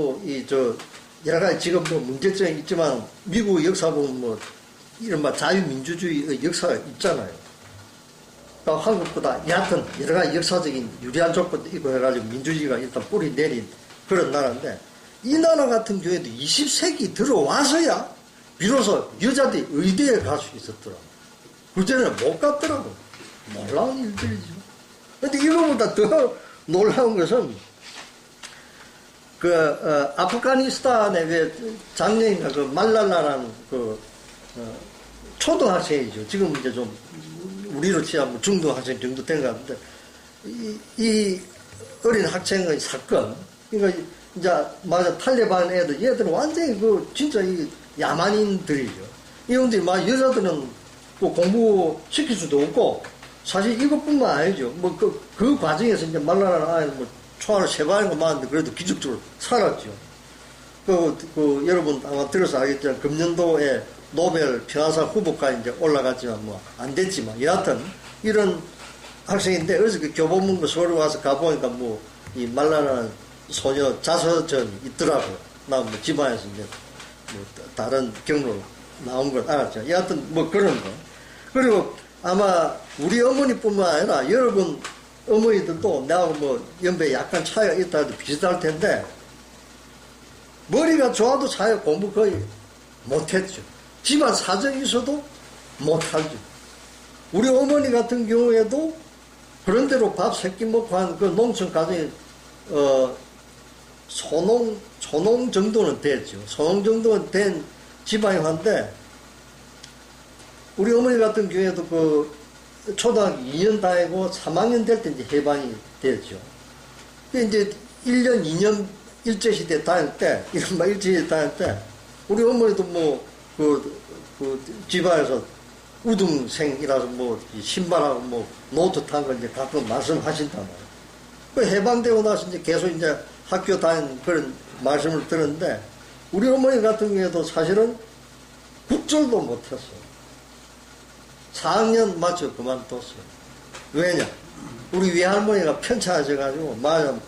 여러 가지 지금 문제점이 있지만 미국 역사 보면 뭐 이른바 자유민주주의의 역사가 있잖아요. 그러니까 한국보다 여하튼 여러 가지 역사적인 유리한 조건도 있고 해가지고 민주주의가 일단 뿌리 내린 그런 나라인데 이 나라 같은 경우에도 20세기 들어와서야 비로소 여자들이 의대에 갈 수 있었더라고. 그전에는 못 갔더라고. 놀라운 일들이죠. 근데 이거보다 더 놀라운 것은 아프가니스탄에 왜 작년인가 말랄라라는 초등학생이죠. 지금 이제 좀 우리로 치자면 중등학생 정도 된 것 같은데 이 어린 학생의 사건, 그러니까 이제 맞아 탈레반 얘들은 완전히 진짜 이 야만인들이죠. 이분들이 여자들은 공부 시킬 수도 없고 사실 이것뿐만 아니죠. 그 과정에서 이제 말라라는 아이는 초하루 3번인가 맞았는데 그래도 기적적으로 살았죠. 여러분 아마 들어서 알겠지만 금년도에 노벨 평화상 후보까지 이제 올라갔지만 안 됐지만 여하튼 이런 학생인데 어제 그 교보문고 서울 와서 가보니까 뭐 이 말라라는 소녀 자서전이 있더라고요. 나 뭐 집안에서 이제 뭐 다른 경로로 나온 걸 알았죠. 여하튼 뭐 그런 거. 그리고 아마 우리 어머니뿐만 아니라 여러분 어머니들도 나하고 뭐 연배 약간 차이가 있다 해도 비슷할 텐데 머리가 좋아도 자기가 공부 거의 못했죠. 집안 사정이 있어도 못하죠. 우리 어머니 같은 경우에도 그런 대로 밥 3끼 먹고 한 그 농촌 가정이 소농 정도는 됐죠. 소농 정도는 된 집안이 한데 우리 어머니 같은 경우에도 그 초등학교 2년 다니고 3학년 될 때 이제 해방이 됐죠. 이제 1년, 2년 일제시대 다닐 때, 이른바 일제시대 다닐 때, 우리 어머니도 뭐, 집안에서 우등생이라서 뭐, 신발하고 뭐, 노트 탄 걸 이제 가끔 말씀하신단 말이에요. 그 해방되고 나서 이제 계속 이제 학교 다닌 그런 말씀을 들었는데, 우리 어머니 같은 경우에도 사실은 국절도 못했어요. 4학년 맞춰 그만뒀어요. 왜냐? 우리 외할머니가 편찮아져가지고, 마음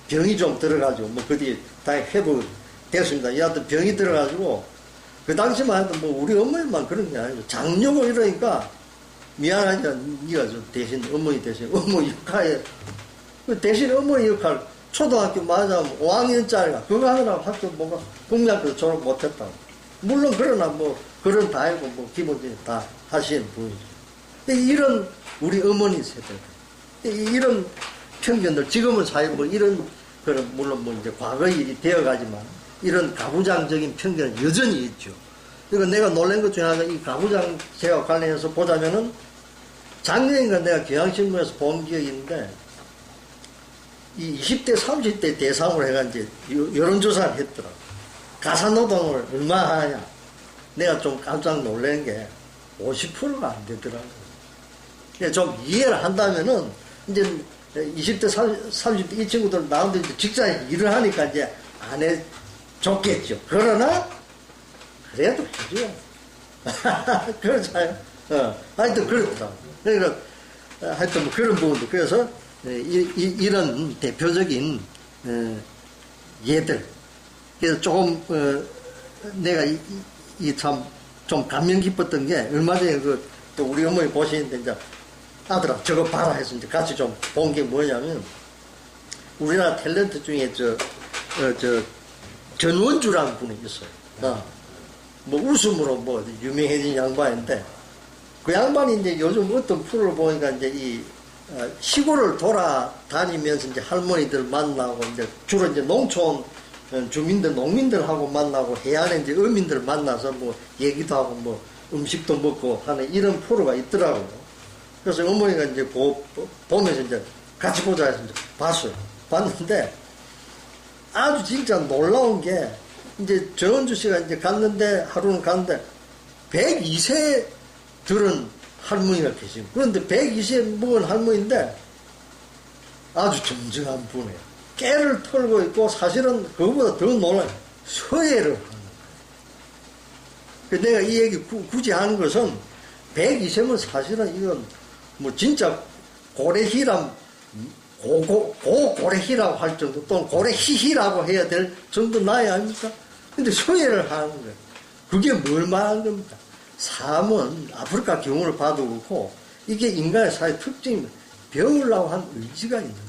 병이 좀 들어가지고, 뭐, 그 뒤에 다 회복됐습니다. 여하튼 병이 들어가지고, 그 당시만 해도 뭐, 우리 어머니만 그런 게 아니고, 장녀고 이러니까, 미안하니까, 니가 좀 대신, 어머니 대신, 어머니 역할에, 그 대신 어머니 역할, 초등학교 맞아면 5학년짜리가, 그거 하느라고 학교 뭔가, 국민학교 졸업 못했다고. 물론, 그러나 뭐, 그런 다 알고, 뭐, 기본적으로 다 하시는 분이죠. 이런, 우리 어머니 세대. 이런 편견들, 지금은 사실 뭐 이런, 그런, 물론 뭐 이제 과거 일이 되어가지만, 이런 가부장적인 편견은 여전히 있죠. 그러니까 내가 놀란 것 중에 하나가 이 가부장제와 관련해서 보자면은, 작년인가 내가 경향신문에서 본 기억이 있는데, 이 20대, 30대 대상으로 해가 이제 여론조사를 했더라. 가사노동을 얼마 하냐. 내가 좀 깜짝 놀란 게 50%가 안 되더라고요. 좀 이해를 한다면은, 이제 20대, 30대 이 친구들 나온데 이제 직장에 일을 하니까 이제 안 해줬겠죠. 그러나, 그래도 해줘요. 그렇잖아요. 하여튼 그렇더라고요. 그러니까, 하여튼 뭐 그런 부분도. 그래서, 이런 대표적인, 예들. 그래서 조금, 내가 참, 좀 감명 깊었던 게, 얼마 전에 또 우리 어머니 보시는데, 이제, 아들아, 저거 봐라 해서 이제 같이 좀 본 게 뭐냐면, 우리나라 탤런트 중에 전원주라는 분이 있어요. 뭐 웃음으로 뭐 유명해진 양반인데, 그 양반이 이제 요즘 어떤 프로를 보니까 이제 시골을 돌아다니면서 이제 할머니들 만나고, 이제 주로 이제 농촌 주민들, 농민들하고 만나고, 해안에 이제 어민들 만나서 뭐 얘기도 하고 뭐 음식도 먹고 하는 이런 프로가 있더라고요. 그래서 어머니가 이제 보면서 이제 같이 보자 해서 이제 봤어요. 봤는데 아주 진짜 놀라운 게 이제 정은주 씨가 이제 갔는데 하루는 갔는데 102세 들은 할머니가 계시고 그런데 102세 먹은 할머니인데 아주 정정한 분이에요. 깨를 털고 있고 사실은 그거보다 더 놀라요. 서예를 하는 거예요. 내가 이 얘기 굳이 하는 것은 102세면 사실은 이건 뭐 진짜 고래희람 고래희라고 할 정도 또는 고래희희라고 해야 될 정도 나이 아닙니까? 근데 소외를 하는 거예요. 그게 뭘 말하는 겁니까? 삶은 아프리카 경우를 봐도 그렇고 이게 인간의 사회 특징입니다. 배우려고 한 의지가 있는 거예요.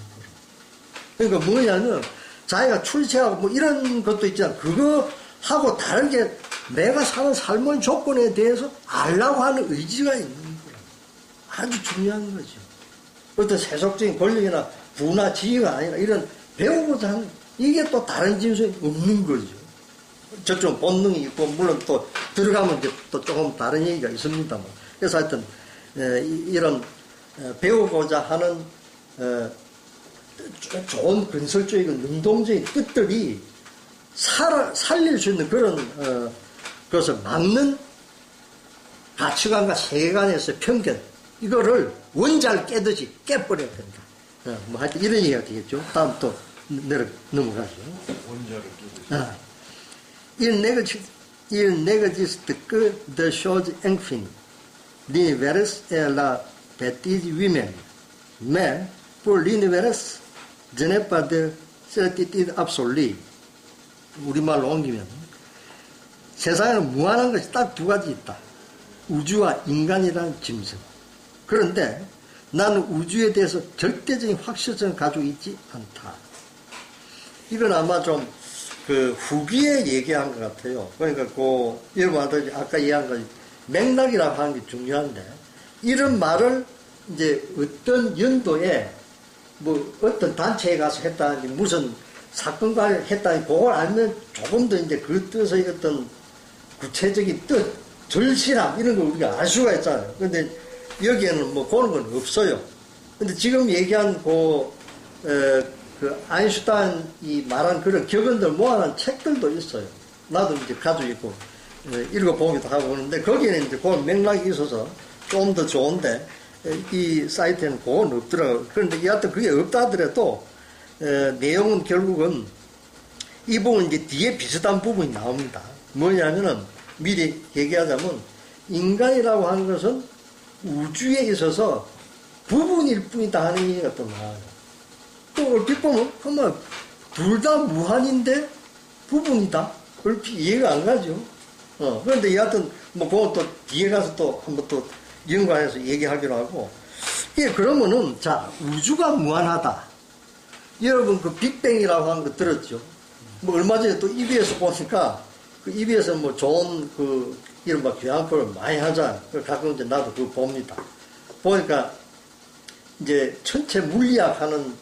그러니까 뭐냐면 자기가 출세하고 뭐 이런 것도 있잖아. 그거 하고 다르게 내가 사는 삶의 조건에 대해서 알려고 하는 의지가 있는 거예요. 아주 중요한 거죠. 어떤 세속적인 권력이나 부나 지위가 아니라 이런 배우고자 하는 이게 또 다른 진술이 없는 거죠. 저쪽 본능이 있고 물론 또 들어가면 이제 또 조금 다른 얘기가 있습니다만 그래서 하여튼 이런 배우고자 하는 좋은 건설적이고 능동적인 뜻들이 살릴 수 있는 그런 것을 막는 가치관과 세계관에서 편견 이거를 원자를 깨듯이 깨버려야 된다. 뭐 하여튼 이런 얘기가 되겠죠. 다음 또 넘어가죠. 원자를 깨듯이. Il n'existe que deux choses infinies, l'univers et la petite humaine. mais pour l'univers, je n'ai pas de certitude absolue. 우리말로 옮기면 세상에는 무한한 것이 딱 두 가지 있다. 우주와 인간이라는 짐승. 그런데 나는 우주에 대해서 절대적인 확실성을 가지고 있지 않다. 이건 아마 좀 그 후기에 얘기한 것 같아요. 그러니까 여러분들 아까 얘기한 거 맥락이라고 하는 게 중요한데, 이런 말을 이제 어떤 연도에 뭐 어떤 단체에 가서 했다는지 무슨 사건과 했다는지 그걸 알면 조금 더 이제 그 뜻의 어떤 구체적인 뜻, 절실함 이런 걸 우리가 알 수가 있잖아요. 근데 여기에는 뭐 그런 건 없어요. 근데 지금 얘기한 그 아인슈타인이 말한 그런 격언들 모아놓은 책들도 있어요. 나도 이제 가지고 있고 읽어보기도 하고 그러는데 거기에는 이제 그런 맥락이 있어서 좀 더 좋은데 이 사이트에는 그건 없더라고요. 그런데 여하튼 그게 없다 하더라도 내용은 결국은 이 부분 이제 뒤에 비슷한 부분이 나옵니다. 뭐냐면은 미리 얘기하자면 인간이라고 하는 것은 우주에 있어서 부분일 뿐이다 하는 얘기가 또 나와요. 또 얼핏 보면 정말 둘 다 무한인데 부분이다. 얼핏 이해가 안 가죠. 그런데 여하튼 뭐 그건 또 뒤에 가서 또 한번 또 연관해서 얘기하기로 하고. 예, 그러면은 자, 우주가 무한하다. 여러분 그 빅뱅이라고 하는 거 들었죠? 뭐 얼마 전에 또 EBS 보니까 그 EBS 뭐 좋은 그 이른바 교양 프로를 많이 하잖아요. 가끔 이제 나도 그거 봅니다. 보니까 이제 천체 물리학 하는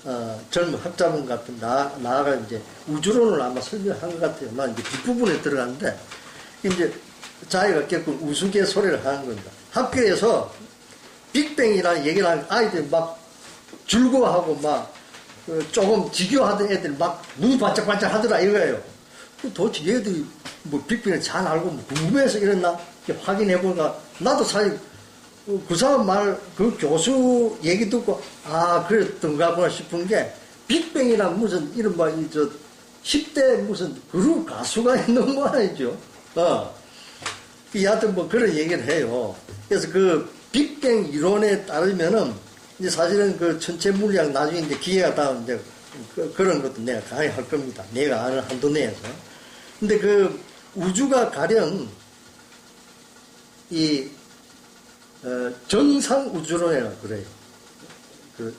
젊은 학자분 같은 나아가 이제 우주론을 아마 설명한 것 같아요. 난 이제 뒷부분에 들어갔는데 이제 자기가 겪은 우스갯 소리를 하는 겁니다. 학교에서 빅뱅이라는 얘기를 하는 아이들이 막 즐거워하고 막 조금 지겨워하던 애들이 막 눈이 반짝반짝 하더라 이거예요. 도대체 얘들이 뭐 빅뱅을 잘 알고 뭐 궁금해서 이랬나 확인해 보니까 나도 사실 그 사람 말, 그 교수 얘기 듣고, 그랬던가 보나 싶은 게, 빅뱅이란 무슨, 이른바, 10대 무슨 그룹 가수가 있는 거 아니죠? 여하튼 뭐 그런 얘기를 해요. 그래서 그 빅뱅 이론에 따르면은, 이제 사실은 그 천체 물리학 나중에 이제 기회가 닿으면 이제 그런 것도 내가 강의 할 겁니다. 내가 아는 한도 내에서. 근데 그 우주가 가령, 정상 우주론이라고 그래요. 그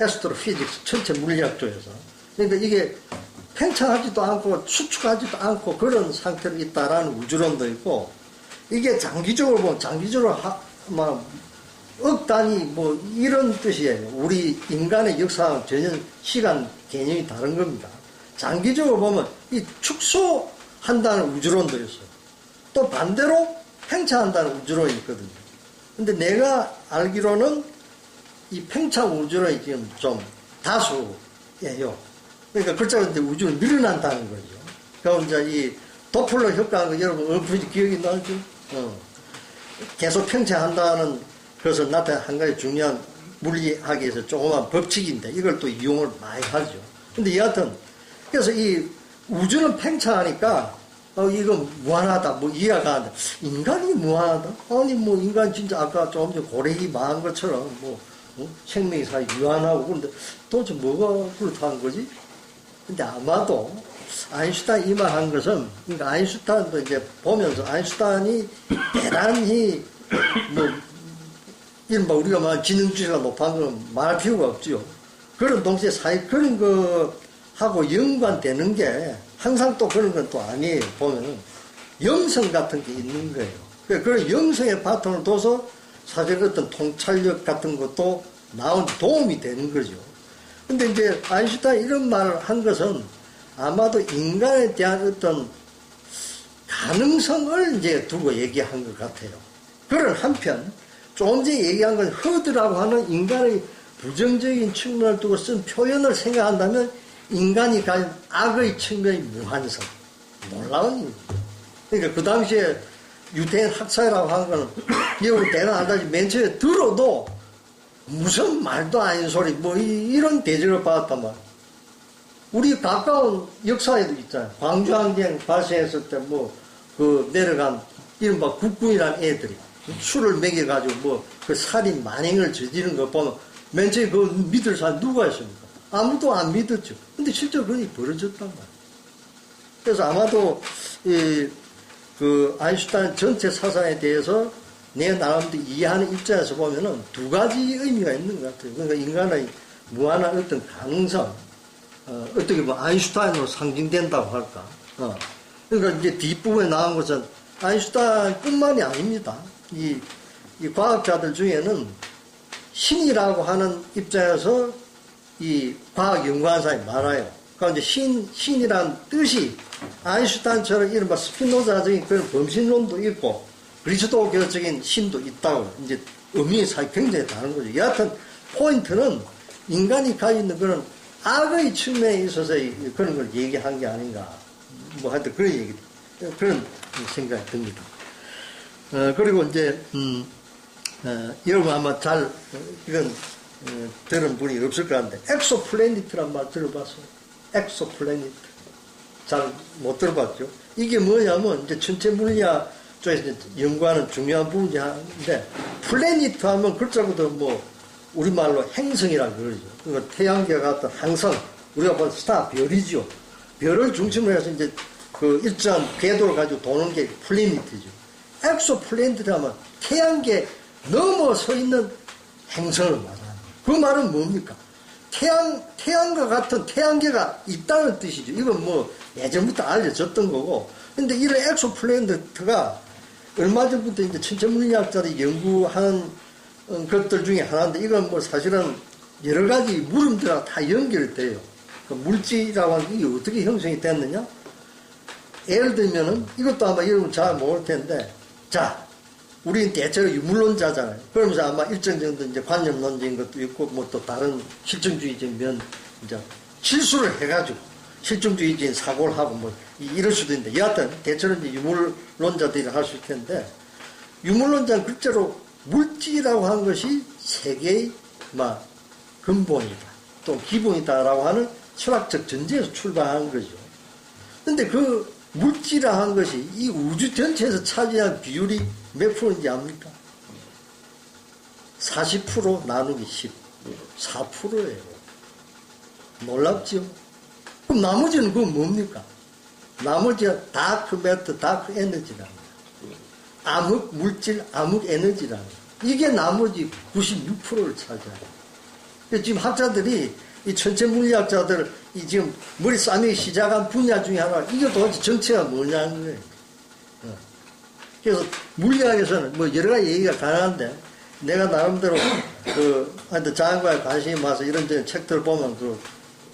에스트로피직스 천체 물리학 쪽에서. 그러니까 이게 팽창하지도 않고 수축하지도 않고 그런 상태로 있다라는 우주론도 있고, 이게 장기적으로 보면 장기적으로 억 단위 뭐 이런 뜻이에요. 우리 인간의 역사와 전혀 시간 개념이 다른 겁니다. 장기적으로 보면 이 축소한다는 우주론도 있어요. 또 반대로 팽창한다는 우주론이 있거든요. 근데 내가 알기로는 이 팽창 우주론이 지금 좀 다수예요. 그러니까 글자로 이제 우주는 늘어난다는 거죠. 그럼 이제 이 도플러 효과가 여러분 얼핏 기억이 나죠? 계속 팽창한다는 것을 나타낸 한 가지 중요한 물리학에서 조그만 법칙인데 이걸 또 이용을 많이 하죠. 근데 여하튼 그래서 이 우주는 팽창하니까 이거 무한하다, 뭐 이해가 안 돼. 인간이 무한하다? 아니, 뭐, 인간 진짜 아까 조금 전에 고래기 망한 것처럼, 뭐, 생명이 사이 유한하고, 그런데 도대체 뭐가 그렇다는 거지? 근데 아마도 아인슈타인 이 말 한 것은, 그러니까 아인슈타인도 이제 보면서 아인슈타인이 대단히, 뭐, 이른바 우리가 말하는 지능주의가 높은 건 말할 필요가 없죠. 그런 동시에 사실 그런 거하고 연관되는 게 항상 또 그런 건 또 아니에요. 보면은 영성 같은 게 있는 거예요. 그런 영성의 바탕을 둬서 사실 어떤 통찰력 같은 것도 나온 도움이 되는 거죠. 근데 이제 아인슈타인 이런 말을 한 것은 아마도 인간에 대한 어떤 가능성을 이제 두고 얘기한 것 같아요. 그런 한편 조금 전에 얘기한 건 허드라고 하는 인간의 부정적인 측면을 두고 쓴 표현을 생각한다면 인간이 가진 악의 측면의 무한성. 놀라운 일입니다. 그러니까 그 당시에 유태인 학사라고 하는 거는 여러분 대단하다지 맨 처음에 들어도 무슨 말도 아닌 소리 뭐 이런 대접을 받았단 말이에요. 우리 가까운 역사에도 있잖아요. 광주항쟁 발생했을 때 뭐 그 내려간 이른바 국군이라는 애들이 술을 먹여가지고 뭐 그 살인 만행을 저지른 거 보면 맨 처음에 그 믿을 사람 누가 있습니까? 아무도 안 믿었죠. 근데 실제로 그게 벌어졌단 말이에요. 그래서 아마도, 그 아인슈타인 전체 사상에 대해서 내 나름대로 이해하는 입장에서 보면은 두 가지 의미가 있는 것 같아요. 그러니까 인간의 무한한 어떤 가능성, 어떻게 보면 아인슈타인으로 상징된다고 할까. 그러니까 이제 뒷부분에 나온 것은 아인슈타인뿐만이 아닙니다. 이 과학자들 중에는 신이라고 하는 입장에서 이 과학 연구하는 사람이 많아요. 그러니까 이제 신이라는 뜻이 아인슈타인처럼 이른바 스피노자적인 그런 범신론도 있고 그리스도교적인 신도 있다고 이제 의미의 차이 굉장히 다른 거죠. 여하튼 포인트는 인간이 가지고 있는 그런 악의 측면에 있어서 그런 걸 얘기한 게 아닌가. 뭐 하여튼 그런 생각이 듭니다. 그리고 이제, 여러분 아마 잘, 이건, 들은 분이 없을 것 같은데, 엑소플래닛이란 말 들어봤어요? 엑소플래닛. 잘 못 들어봤죠? 이게 뭐냐면, 이제 천체 물리학 쪽에서 연구하는 중요한 부분이 한데, 플래닛 하면 글자부터 뭐, 우리말로 행성이라고 그러죠. 그러니까 태양계와 같은 항성, 우리가 본 스타, 별이죠. 별을 중심으로 해서 이제 그 일정한 궤도를 가지고 도는 게 플래닛이죠. 엑소플래닛이라면 태양계 넘어서 있는 행성을 말하는 거예요. 그 말은 뭡니까? 태양과 같은 태양계가 있다는 뜻이죠. 이건 뭐 예전부터 알려졌던 거고. 근데 이런 엑소플래닛가 얼마 전부터 이제 천체물리학자들이 연구하는 것들 중에 하나인데, 이건 뭐 사실은 여러 가지 물음들하고 다 연결돼요. 그 물질이라고 하는 게 어떻게 형성이 됐느냐? 예를 들면은, 이것도 아마 여러분 잘 모를 텐데, 자, 우리는 대체로 유물론자잖아요. 그러면서 아마 일정 정도 이제 관념론적인 것도 있고, 뭐 또 다른 실증주의적인 면, 이제 실수를 해가지고, 실증주의적인 사고를 하고 뭐, 이럴 수도 있는데, 여하튼 대체로 이제 유물론자들이 할 수 있을 텐데, 유물론자는 글자로 물질이라고 하는 것이 세계의 근본이다. 또 기본이다라고 하는 철학적 전제에서 출발한 거죠. 근데 그 물질이라고 하는 것이 이 우주 전체에서 차지한 비율이 몇 프로인지 압니까? 40% 나누기 10. 4%예요. 놀랍죠? 그럼 나머지는 그건 뭡니까? 나머지가 다크 매터, 다크 에너지랍니다. 암흑 물질, 암흑 에너지랍니다. 이게 나머지 96%를 차지합니다. 지금 학자들이, 이 천체 물리학자들, 이 지금 머리 싸매기 시작한 분야 중에 하나, 이게 도대체 정체가 뭐냐는 거예요. 그래서 물리학에서는 뭐 여러 가지 얘기가 가능한데, 내가 나름대로 하여튼 자연과에 관심이 많아서 이런저런 책들을 보면 그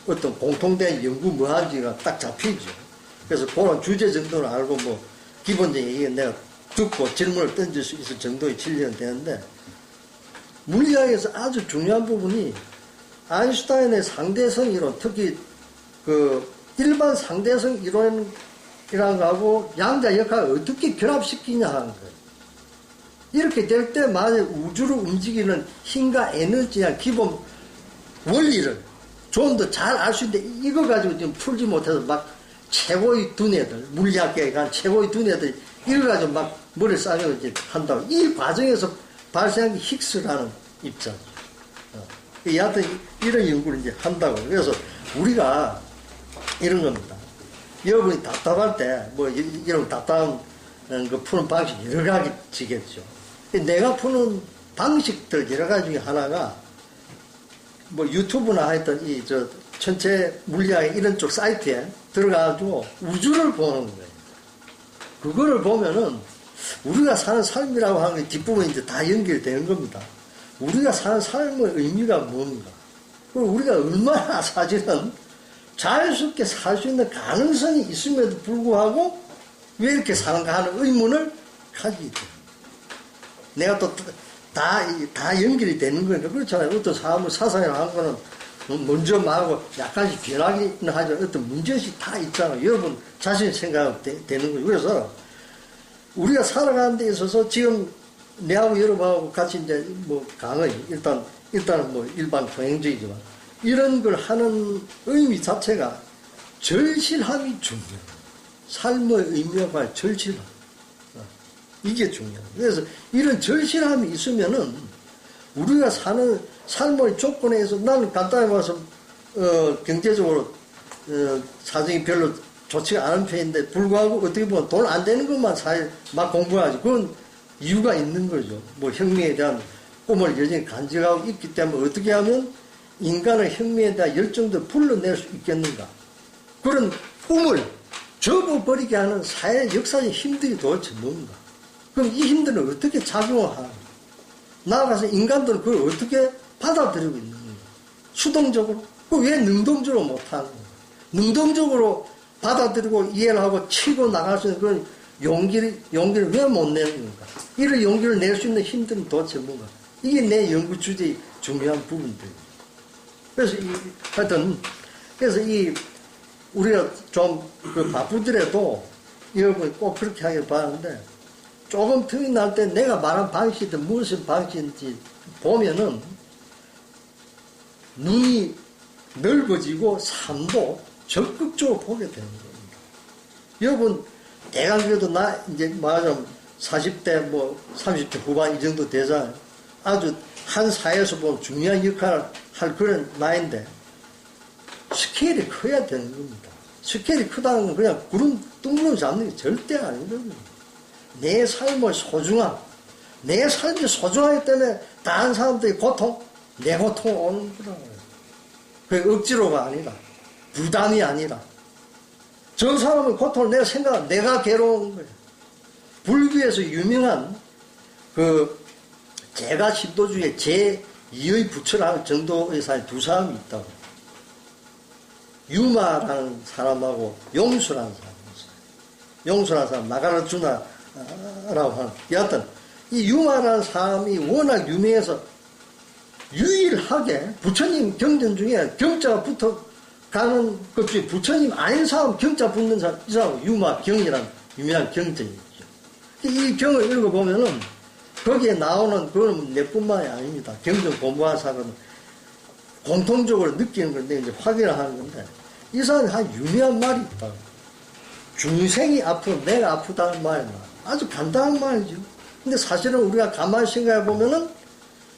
어떤 공통된 연구 뭐 하는지가 딱 잡히죠. 그래서 그런 주제 정도는 알고 뭐 기본적인 얘기 내가 듣고 질문을 던질 수 있을 정도의 진리는 되는데, 물리학에서 아주 중요한 부분이 아인슈타인의 상대성 이론, 특히 그 일반 상대성 이론이라는 거하고 양자 역학을 어떻게 결합시키냐 하는 거예요. 이렇게 될 때 만약 우주를 움직이는 힘과 에너지의 기본 원리를 좀 더 잘 알 수 있는데, 이거 가지고 지금 풀지 못해서 막 최고의 두뇌들, 물리학계에 간 최고의 두뇌들이 이걸 가지고 막 머리를 싸매고 이제 한다고. 이 과정에서 발생한 게 힉스라는 입자죠. 여하튼 이런 연구를 이제 한다고. 그래서 우리가 이런 겁니다. 여러분이 답답할 때, 뭐, 이런 답답한 그 푸는 방식 여러 가지겠죠. 내가 푸는 방식들 여러 가지 중에 하나가, 뭐, 유튜브나 하여튼 천체 물리학 이런 쪽 사이트에 들어가가지고 우주를 보는 거예요. 그거를 보면은 우리가 사는 삶이라고 하는 게 뒷부분에 이제 다 연결되는 겁니다. 우리가 사는 삶의 의미가 뭔가, 그리고 우리가 얼마나 사실은 자연스럽게 살 수 있는 가능성이 있음에도 불구하고 왜 이렇게 사는가 하는 의문을 가지게 돼요. 내가 또 다 연결이 되는 거니까 그렇잖아요. 어떤 사람을 사상이라고 하는 거는 먼저 말하고 약간씩 변하기는 하지만 어떤 문제의식이 다 있잖아요. 여러분 자신 생각하면 되는 거예요. 그래서 우리가 살아가는 데 있어서 지금 내하고 여러분하고 같이 이제 뭐 강의, 일단은 뭐 일반 통행적이지만 이런 걸 하는 의미 자체가 절실함이 중요해요. 삶의 의미와 관련 절실함. 이게 중요해요. 그래서 이런 절실함이 있으면은 우리가 사는 삶의 조건에서 나는 간단히 말해서 경제적으로 사정이 별로 좋지가 않은 편인데 불구하고 어떻게 보면 돈 안 되는 것만 막 공부하지. 그건 이유가 있는 거죠. 뭐 혁명에 대한 꿈을 여전히 간직하고 있기 때문에 어떻게 하면 인간의 혁명에 대한 열정도 불러낼 수 있겠는가. 그런 꿈을 접어버리게 하는 사회 역사적 힘들이 도대체 뭔가. 그럼 이 힘들은 어떻게 작용을 하는가. 나아가서 인간들은 그걸 어떻게 받아들이고 있는 건가. 수동적으로. 왜 능동적으로 못하는 건가. 능동적으로 받아들이고 이해를 하고 치고 나갈 수 있는 그런 용기를 왜 못 내는 건가. 이런 용기를 낼 수 있는 힘들은 도대체 뭔가. 이게 내 연구 주제의 중요한 부분들이에요. 그래서 하여튼 그래서 우리가 좀 바쁘더라도 여러분 꼭 그렇게 하길 바라는데 조금 틈이 날 때 내가 말한 방식이 무슨 방식인지 보면은 눈이 넓어지고 삶도 적극적으로 보게 되는 겁니다. 여러분 내가 그래도 나 이제 말하자면 40대 뭐 30대 후반 이 정도 되잖아요. 아주 한 사회에서 보면 중요한 역할을 할 그런 나이인데 스케일이 커야 되는 겁니다. 스케일이 크다는 건 그냥 구름 둥그름 잡는 게 절대 아니거든요. 내 삶의 소중함, 내 삶이 소중하기 때문에 다른 사람들의 고통, 내 고통이 오는 거라고요. 그게 억지로가 아니라, 부담이 아니라, 저 사람의 고통을 내가 생각하면 내가 괴로운 거예요. 불교에서 유명한 제가 신도주의 제2의 부처를 하는 정도의 사람이 두 사람이 있다고. 유마라는 사람하고 용수라는 사람이 있어요. 용수라는 사람, 나가라주나라고 하는. 여하튼, 이 유마라는 사람이 워낙 유명해서 유일하게 부처님 경전 중에 경자가 붙어 가는 것 중에 부처님 아닌 사람 경자 붙는 사람, 이 사람은 유마경이라는 유명한 경전이 있죠. 이 경을 읽어보면은 거기에 나오는 그건 내뿐만이 아닙니다. 경전 공부한 사람은 공통적으로 느끼는 건데 이제 확인을 하는 건데 이 사람이 한 유명한 말이 있다. 중생이 아프고 내가 아프다는 말이 나. 아주 간단한 말이죠. 근데 사실은 우리가 가만히 생각해 보면은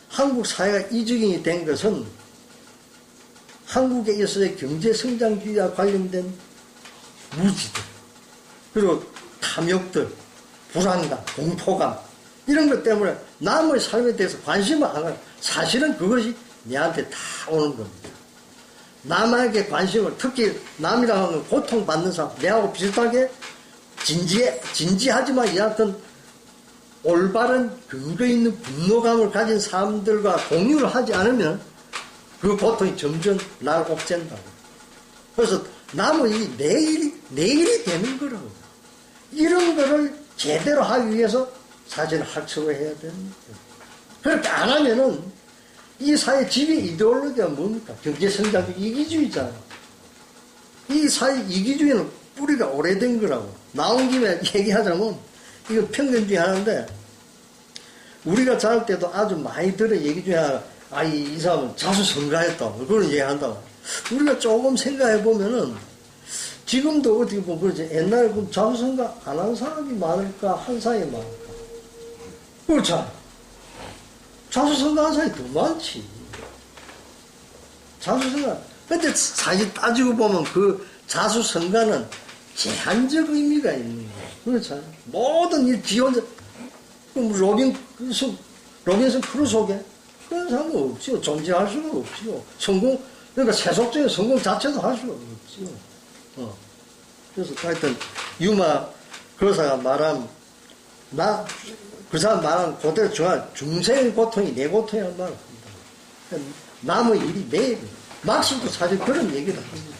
한국 사회가 이적인이 된 것은 한국에 있어서의 경제성장주의와 관련된 무지들, 그리고 탐욕들, 불안감, 공포감, 이런 것 때문에 남의 삶에 대해서 관심을 안 가요. 사실은 그것이 내한테 다 오는 겁니다. 남에게 관심을, 특히 남이라고 하는 고통받는 사람, 내하고 비슷하게 진지하지만 여하튼 올바른 근거 있는 분노감을 가진 사람들과 공유를 하지 않으면 그 고통이 점점 날 옥죄한다고. 그래서 남의 일이 내일이 되는 거라고. 이런 거를 제대로 하기 위해서 사실 학습을 해야 되는 거예요. 그렇게 안 하면은 이 사회 지배 이데올로기가 뭡니까? 경제성장주의 이기주의잖아요. 이 사회 이기주의는 뿌리가 오래된 거라고. 나온 김에 얘기하자면 이거 편견 중에 하나인데 우리가 자랄 때도 아주 많이 들은 얘기 중에 하나, 이 사람은 자수성가했다. 그런 얘기 한다고. 우리가 조금 생각해 보면은 지금도 어떻게 보면 그러지. 옛날에 그럼 자수성가 안 한 사람이 많을까? 한 사람이 많을까? 그렇잖아. 자수성가 한 사람이 더 많지. 자수성가. 근데 사실 따지고 보면 그 자수성가는 제한적 의미가 있는 거예요. 그렇잖아. 모든 일 지원자, 로빈슨 크루소게? 그런 사람은 없지요. 존재할 수가 없지요. 성공, 그러니까 세속적인 성공 자체도 할 수가 없지요. 그래서 하여튼, 유마, 그사가 말한, 그 사람 말한 그대로 중생의 고통이 내 고통이라는 말을 합니다. 남의 일이 내, 막심도 사실 그런 얘기를 합니다.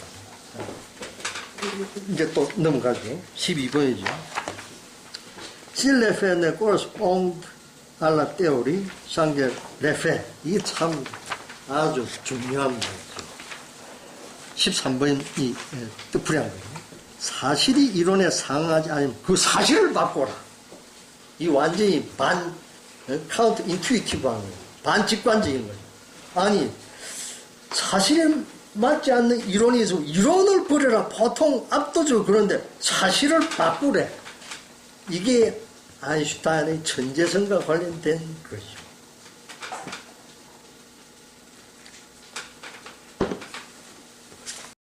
이제 또 넘어가죠. 12번이죠. S'il les faits ne correspondent à la théorie, sans que les faits. 이게 참 아주 중요한 말이죠. 13번이 뜻풀이한 거예요. 사실이 이론에 상응하지 않으면 그 사실을 바꿔라. 이 완전히 카운트 인투이티브한 거예요. 반직관적인 거예요. 아니, 사실에 맞지 않는 이론이 있어. 이론을 버려라. 보통 압도적으로 그런데 사실을 바꾸래. 이게 아인슈타인의 천재성과 관련된 것이죠.